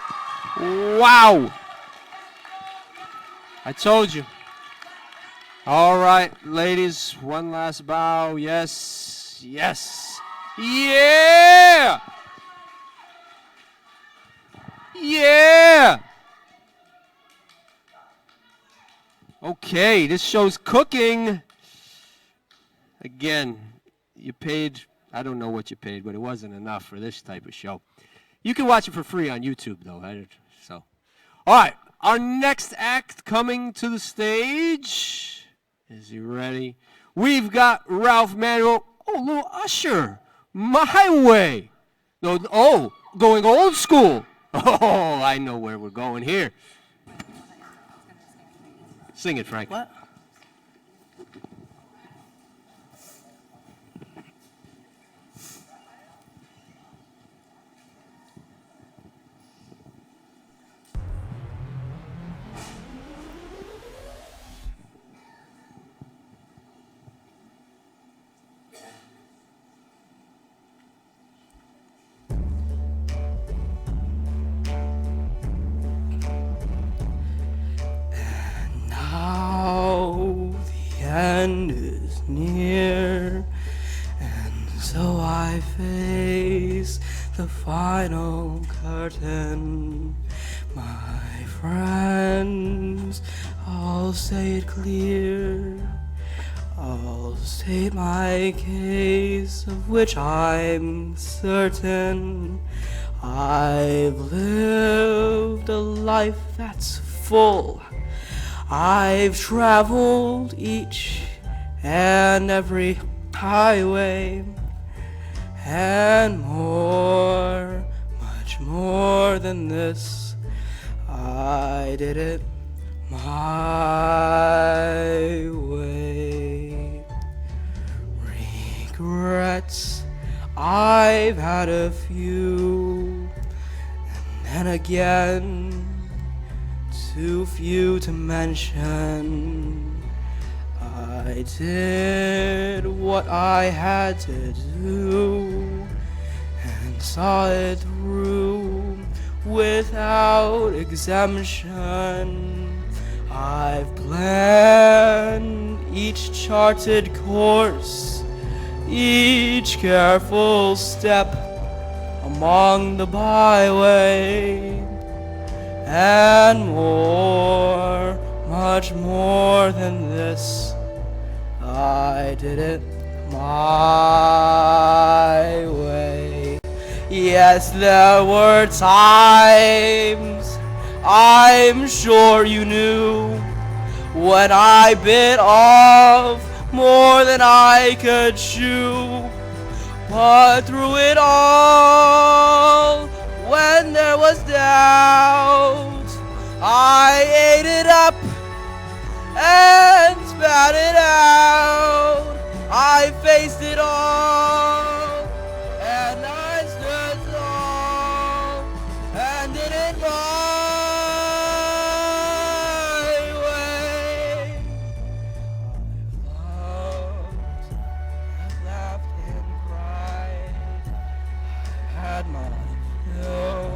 Wow. I told you. All right, ladies, one last bow. Yes, yes. Yeah. Yeah. Okay, this show's cooking. Again, you paid, I don't know what you paid, but it wasn't enough for this type of show. You can watch it for free on YouTube, though. So, all right, our next act coming to the stage. Is he ready? We've got Ralph Manuel. Oh, little Usher. My way. No, going old school. Oh, I know where we're going here. Sing it, Frank. What? Now the end is near, and so I face the final curtain. My friends, I'll say it clear. I'll state my case, of which I'm certain. I've lived a life that's full. I've traveled each and every highway, and more, much more than this. I did it my way. Regrets, I've had a few, and then again, too few to mention. I did what I had to do and saw it through without exemption. I've planned each charted course, each careful step along the byway, and more, much more than this. I did it my way. Yes, there were times, I'm sure you knew, when I bit off more than I could chew. But through it all, when there was doubt, I ate it up and spat it out. I faced it all, and I stood tall, and did it my way. I've loved, I've laughed and cried. I had my fill,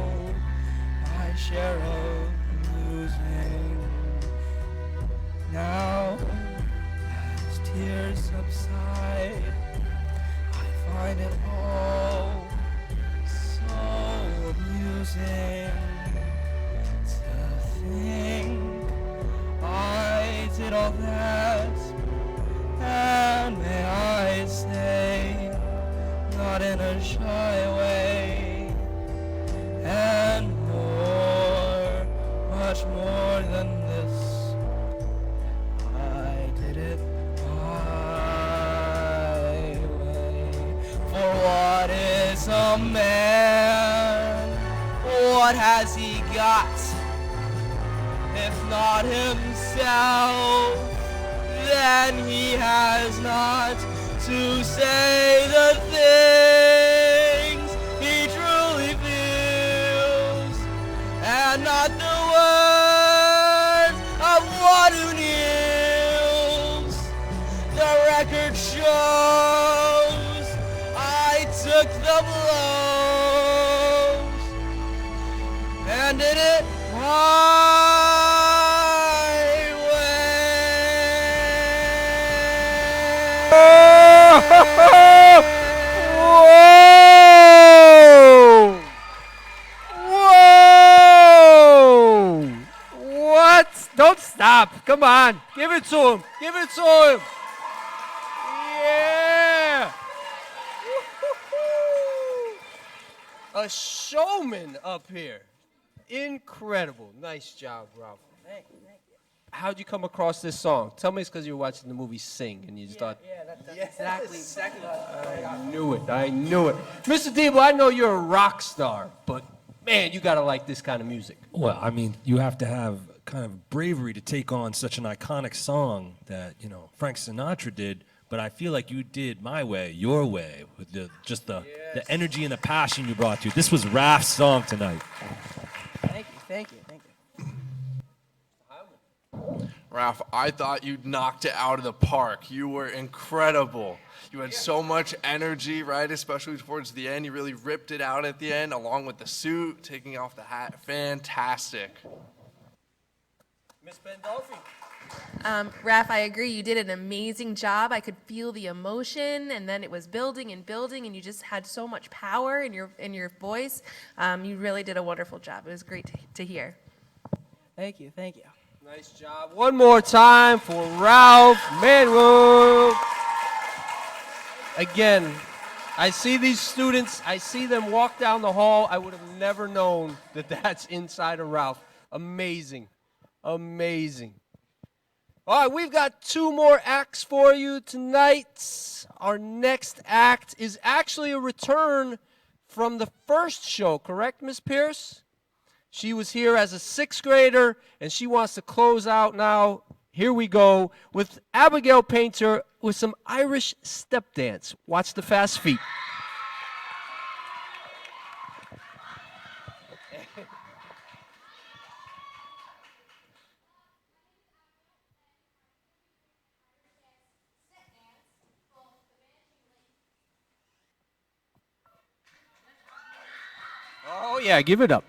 my share of losing. Now, as tears subside, I find it all so amusing to think I did all that, and may I say, not in a shy way, and more, much more than this. I did it my way. For what is a man? What has he got? If not himself, then he has not to say the things he truly feels, and not the words of one who kneels. The record shows I took the blows and did it my Whoa! Whoa! What? Don't stop. clap. Come on. Give it to him. Give it to him. Yeah. A showman up here. Incredible. Nice job, Ralph. Thank you. How'd you come across this song? Tell me it's because you were watching the movie Sing and you just thought, That's exactly what I knew it. Mr. Debo, I know you're a rock star, but man, you gotta like this kind of music. Well, I mean, you have to have kind of bravery to take on such an iconic song that, Frank Sinatra did, but I feel like you did My Way, Your Way, with the energy and the passion you brought to it. This was Raf's song tonight. Thank you. Ralph, I thought you knocked it out of the park. You were incredible. You had so much energy, right? Especially towards the end. You really ripped it out at the end, along with the suit, taking off the hat. Fantastic. Miss Pandolfi. Raph, I agree. You did an amazing job. I could feel the emotion, and then it was building and building, and you just had so much power in your voice. You really did a wonderful job. It was great to hear. Thank you. Nice job. One more time for Ralph Manuel. Again, I see these students. I see them walk down the hall. I would have never known that that's inside of Ralph. Amazing. Amazing. All right, we've got 2 more acts for you tonight. Our next act is actually a return from the first show, correct, Miss Pierce? She was here as a 6th grader, and she wants to close out now. Here we go with Abigail Painter with some Irish step dance. Watch the fast feet. Oh, yeah, give it up.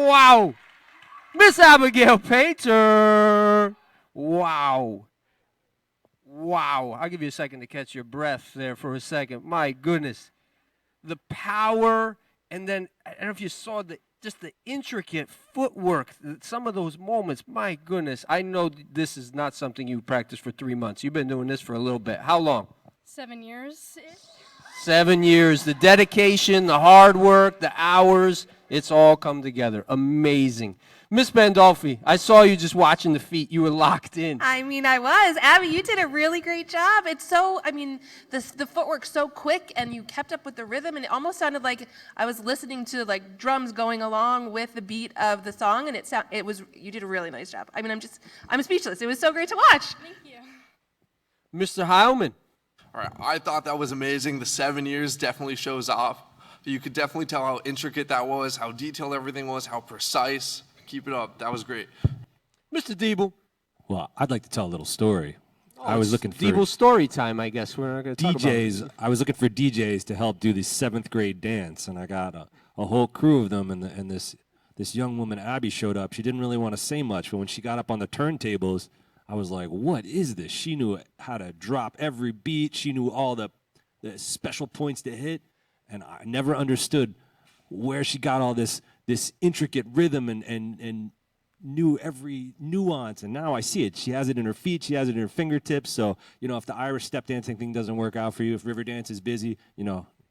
Wow. Miss Abigail Painter. Wow. Wow. I'll give you a second to catch your breath there for a second. My goodness. The power, and then, I don't know if you saw just the intricate footwork, some of those moments. My goodness. I know this is not something you practiced for 3 months. You've been doing this for a little bit. How long? 7 years-ish. 7 years. The dedication, the hard work, the hours, it's all come together. Amazing. Miss Pandolfi, I saw you just watching the feet. You were locked in. I mean, I was. Abby, you did a really great job. It's so, I mean, the footwork's so quick, and you kept up with the rhythm, and it almost sounded like I was listening to, like, drums going along with the beat of the song, and you did a really nice job. I mean, I'm speechless. It was so great to watch. Thank you. Mr. Heilman. All right, I thought that was amazing. The 7 years definitely shows off. You could definitely tell how intricate that was, how detailed everything was, how precise. Keep it up. That was great. Mr. Diebel. Well, I'd like to tell a little story. I was looking for Diebel story time, I guess. We're not going to talk about DJs. I was looking for DJs to help do the 7th grade dance, and I got a whole crew of them. And this young woman, Abby, showed up. She didn't really want to say much, but when she got up on the turntables, I was like, "What is this?" She knew how to drop every beat. She knew all the special points to hit, and I never understood where she got all this intricate rhythm and knew every nuance, and now I see it. She has it in her feet. She has it in her fingertips. So, if the Irish step dancing thing doesn't work out for you, if river dance is busy,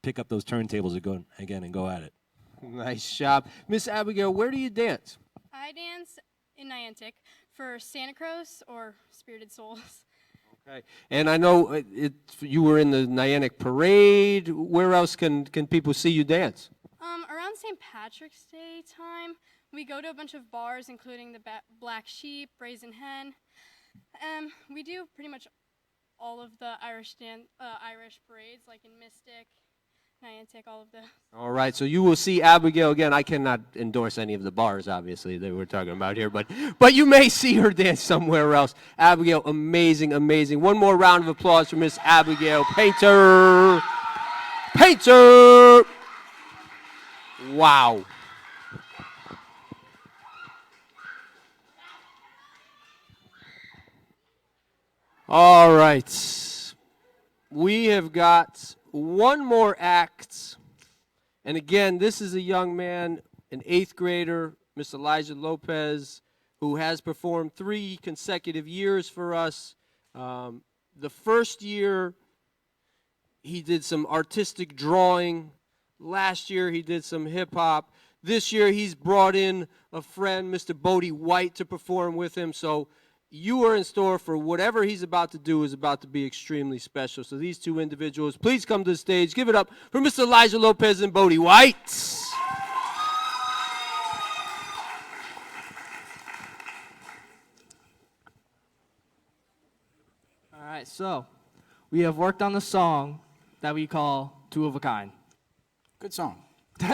pick up those turntables and go at it. Nice job. Miss Abigail, where do you dance? I dance in Niantic for Santa Claus or Spirited Souls. Okay. And I know you were in the Niantic Parade. Where else can people see you dance? Around St. Patrick's Day time, we go to a bunch of bars, including the Black Sheep, Brazen Hen. We do pretty much all of the Irish parades, like in Mystic, Niantic, all of those. All right, so you will see Abigail again. I cannot endorse any of the bars, obviously, that we're talking about here, but you may see her dance somewhere else. Abigail, amazing, amazing. One more round of applause for Miss Abigail Painter. Painter! Wow. All right. We have got one more act. And again, this is a young man, an 8th grader, Mr. Elijah Lopez, who has performed 3 consecutive years for us. The first year, he did some artistic drawing. Last year, he did some hip-hop. This year, he's brought in a friend, Mr. Bodie White, to perform with him. So you are in store for whatever he's about to do is about to be extremely special. So these 2 individuals, please come to the stage. Give it up for Mr. Elijah Lopez and Bodie White. All right, so we have worked on the song that we call Two of a Kind. Good song. Wait,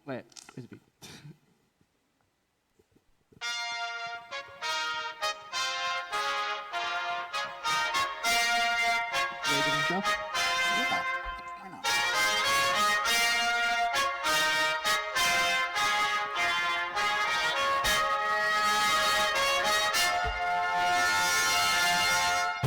where's the beat? Ready to go? Yeah. Why not?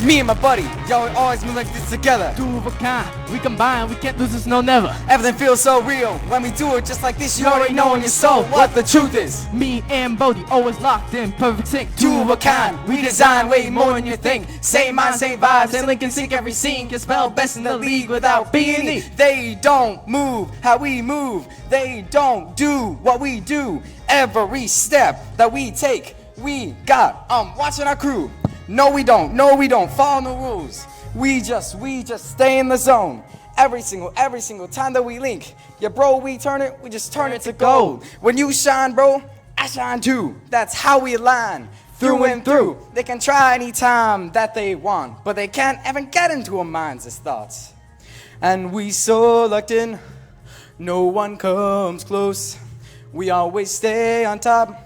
Me and my buddy, yo, we always move like this together. Two of a kind, we combine, we can't lose this, no never. Everything feels so real when we do it just like this. You already know in your soul what the truth is. Me and Bodie always locked in perfect sync. Two of a kind, we design way more than you think. Same mind, same vibes, and Lincoln sync every scene. Can spell best in the league without being. They don't move how we move. They don't do what we do. Every step that we take, we got watching our crew. No we don't follow no rules. We just stay in the zone. Every single time that we link. Yeah bro, we just turn it to gold. When you shine bro, I shine too. That's how we align, through and through. They can try anytime that they want, but they can't even get into our minds as thoughts. And we so locked in, no one comes close. We always stay on top.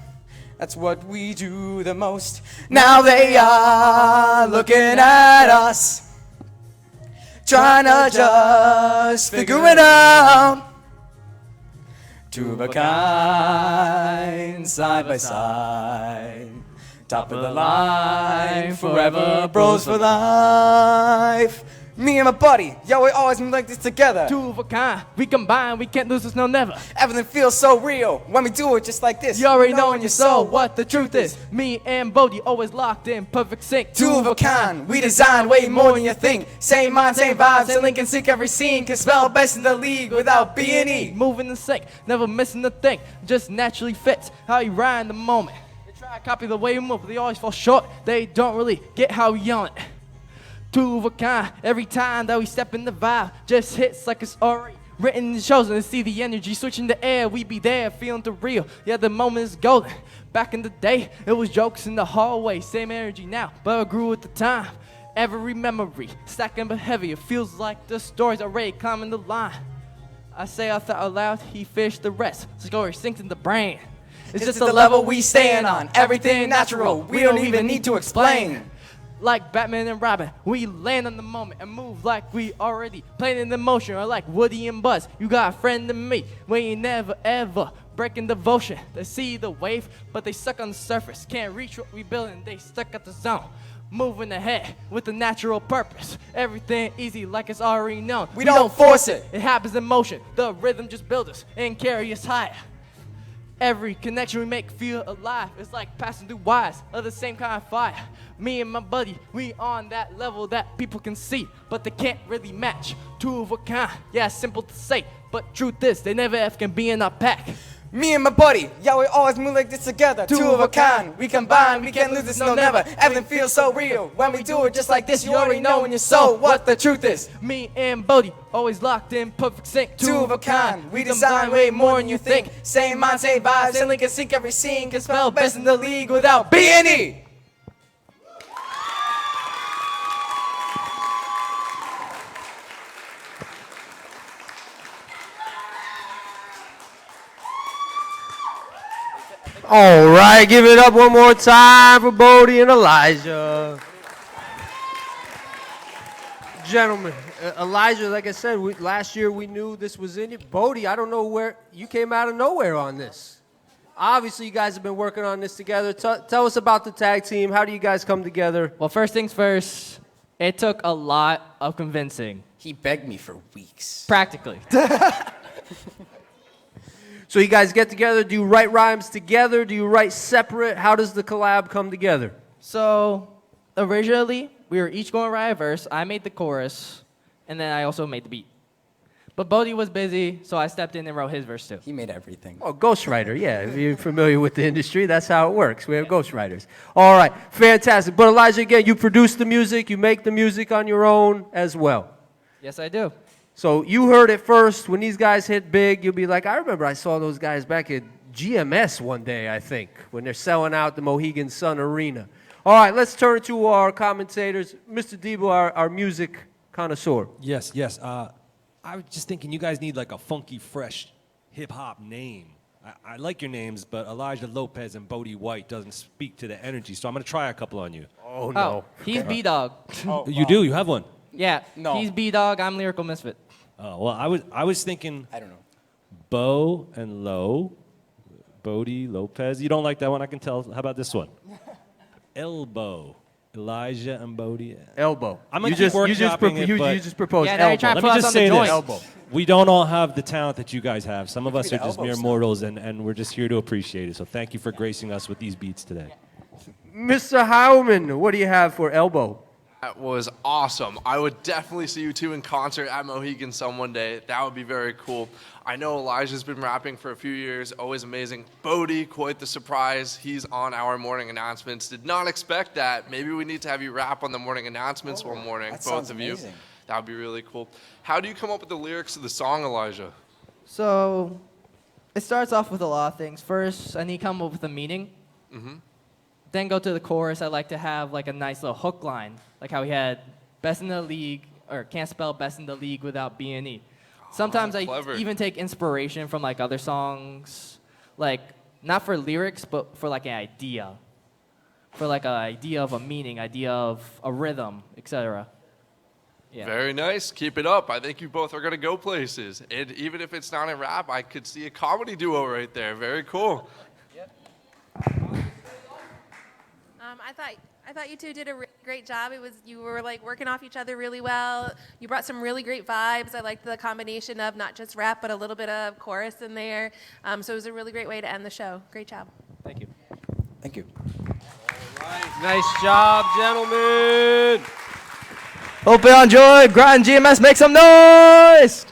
That's what we do the most. Now they are looking at us, trying to just figure it out. Two of a kind, side by side, top of the line, forever bros for life. Me and my buddy, yo, we always move like this together. Two of a kind, we combine, we can't lose this, no never. Everything feels so real when we do it just like this. You already know in your soul what the truth is. Me and Bodie always locked in perfect sync. Two of a kind, we design way more than you think. Same mind, same vibes, and Lincoln sync every scene. Can spell best in the league without B&E. Moving in sync, never missing a thing. Just naturally fits how you ride in the moment. They try to copy the way we move, but they always fall short. They don't really get how we yell it. Two of a kind, every time that we step in the vibe, just hits like it's already written and chosen. To see the energy switch in the air, we be there, feeling the real. Yeah, the moment is golden. Back in the day, it was jokes in the hallway. Same energy now, but I grew with the time. Every memory, stacking but heavy. It feels like the story's already climbing the line. I say I thought aloud, he fished the rest. The story sinks in the brain. It's just the level we stand on. Everything natural. We don't even need to explain. Like Batman and Robin, we land on the moment and move like we already playing in the motion. Or like Woody and Buzz, you got a friend in me. We ain't never ever breaking devotion. They see the wave, but they stuck on the surface. Can't reach what we building, they stuck at the zone. Moving ahead with a natural purpose. Everything easy like it's already known. We don't force it. It happens in motion. The rhythm just builds us and carry us higher. Every connection we make feel alive. It's like passing through wires of the same kind of fire. Me and my buddy, we on that level that people can see, but they can't really match. Two of a kind, yeah, simple to say, but truth is, they never ever can be in our pack. Me and my buddy, yeah, we always move like this together. Two of a kind, we combine, we can't lose this, no never. Everything feels so real when we do it just like this. You already know in your soul what the truth is. Me and Bodie, always locked in perfect sync. Two of a kind, we design way more than you think. Same mind, same vibes, and can sync every scene. Can spell best in the league without B&E. All right, give it up one more time for Bodie and Elijah. Gentlemen, Elijah, like I said, last year we knew this was in you. Bodie, I don't know where you came out of nowhere on this. Obviously, you guys have been working on this together. Tell us about the tag team. How do you guys come together? Well, first things first, it took a lot of convincing. He begged me for weeks. Practically. So you guys get together, do you write rhymes together? Do you write separate? How does the collab come together? So originally, we were each going to write a verse. I made the chorus, and then I also made the beat. But Bodie was busy, so I stepped in and wrote his verse too. He made everything. Oh, ghostwriter, yeah. If you're familiar with the industry, that's how it works. We have ghostwriters. All right, fantastic. But Elijah, again, you produce the music, you make the music on your own as well. Yes, I do. So you heard it first. When these guys hit big, you'll be like, I remember I saw those guys back at GMS one day, I think, when they're selling out the Mohegan Sun Arena. All right, let's turn to our commentators. Mr. Debo, our music connoisseur. Yes. I was just thinking you guys need like a funky, fresh hip-hop name. I like your names, but Elijah Lopez and Bodie White doesn't speak to the energy, so I'm going to try a couple on you. Oh, no. He's B-Dog. You do? You have one? Yeah, No. he's B-Dog, I'm Lyrical Misfit. Oh, well, I was thinking I don't know. Bo and Lo, Bodie, Lopez. You don't like that one, I can tell. How about this one? Elbow, Elijah and Bodie. Elbow. I'm You gonna keep workshopping it, you but just proposed Yeah, now you're elbow. trying to let me put us just on the say this. joint. Elbow. We don't all have the talent that you guys have. Some of us be are the just mere elbows. mortals, and we're just here to appreciate it. So thank you for gracing us with these beats today. Mr. Howman, what do you have for elbow? That was awesome. I would definitely see you two in concert at Mohegan Sun one day. That would be very cool. I know Elijah's been rapping for a few years. Always amazing. Bodie, quite the surprise. He's on our morning announcements. Did not expect that. Maybe we need to have you rap on the morning announcements one morning, that both sounds of you. amazing. That would be really cool. How do you come up with the lyrics to the song, Elijah? So it starts off with a lot of things. First, I need to come up with a meaning. Then go to the chorus. I like to have like a nice little hook line, like how we had best in the league, or can't spell best in the league without B&E. Sometimes I clever. even take inspiration from like other songs, like not for lyrics, but for like an idea. For like an idea of a meaning, idea of a rhythm, etc. Yeah. Very nice. Keep it up. I think you both are going to go places. And even if it's not in rap, I could see a comedy duo right there. Very cool. I thought you two did a great job. You were like working off each other really well. You brought some really great vibes. I liked the combination of not just rap, but a little bit of chorus in there. So it was a really great way to end the show. Great job. Thank you. Thank you. Nice job, gentlemen. Hope you enjoyed. Groton GMS, make some noise!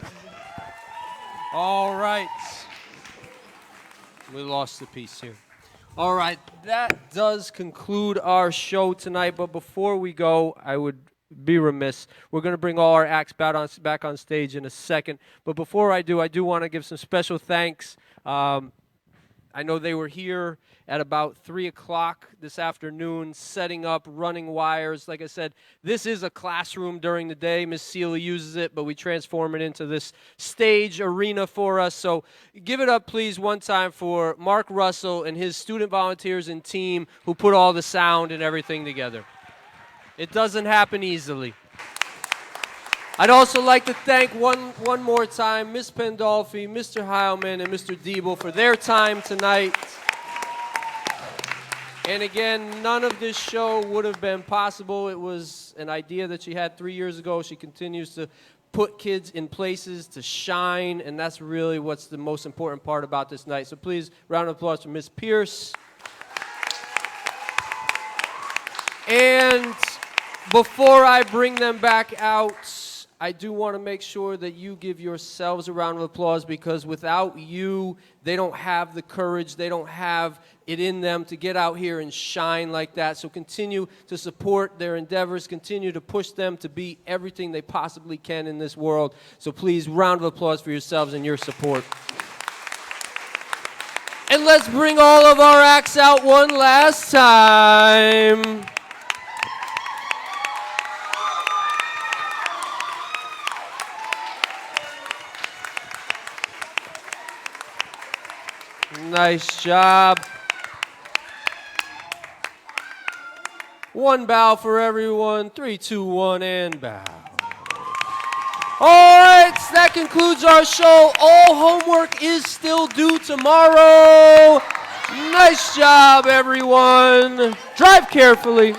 All right. We lost the piece here. All right, that does conclude our show tonight. But before we go, I would be remiss. We're going to bring all our acts back on stage in a second. But before I do want to give some special thanks I know they were here at about 3 o'clock this afternoon, setting up, running wires. Like I said, this is a classroom during the day. Miss Sealy uses it, but we transform it into this stage arena for us. So give it up, please, one time for Mark Russell and his student volunteers and team who put all the sound and everything together. It doesn't happen easily. I'd also like to thank one more time Miss Pandolfi, Mr. Heilman, and Mr. Diebel for their time tonight. And again, none of this show would have been possible. It was an idea that she had 3 years ago. She continues to put kids in places to shine, and that's really what's the most important part about this night. So please, round of applause for Miss Pierce. And before I bring them back out, I do want to make sure that you give yourselves a round of applause, because without you, they don't have the courage, they don't have it in them to get out here and shine like that. So continue to support their endeavors, continue to push them to be everything they possibly can in this world. So please, round of applause for yourselves and your support. And let's bring all of our acts out one last time. Nice job. One bow for everyone. 3, 2, 1, and bow. All right, that concludes our show. All homework is still due tomorrow. Nice job, everyone. Drive carefully.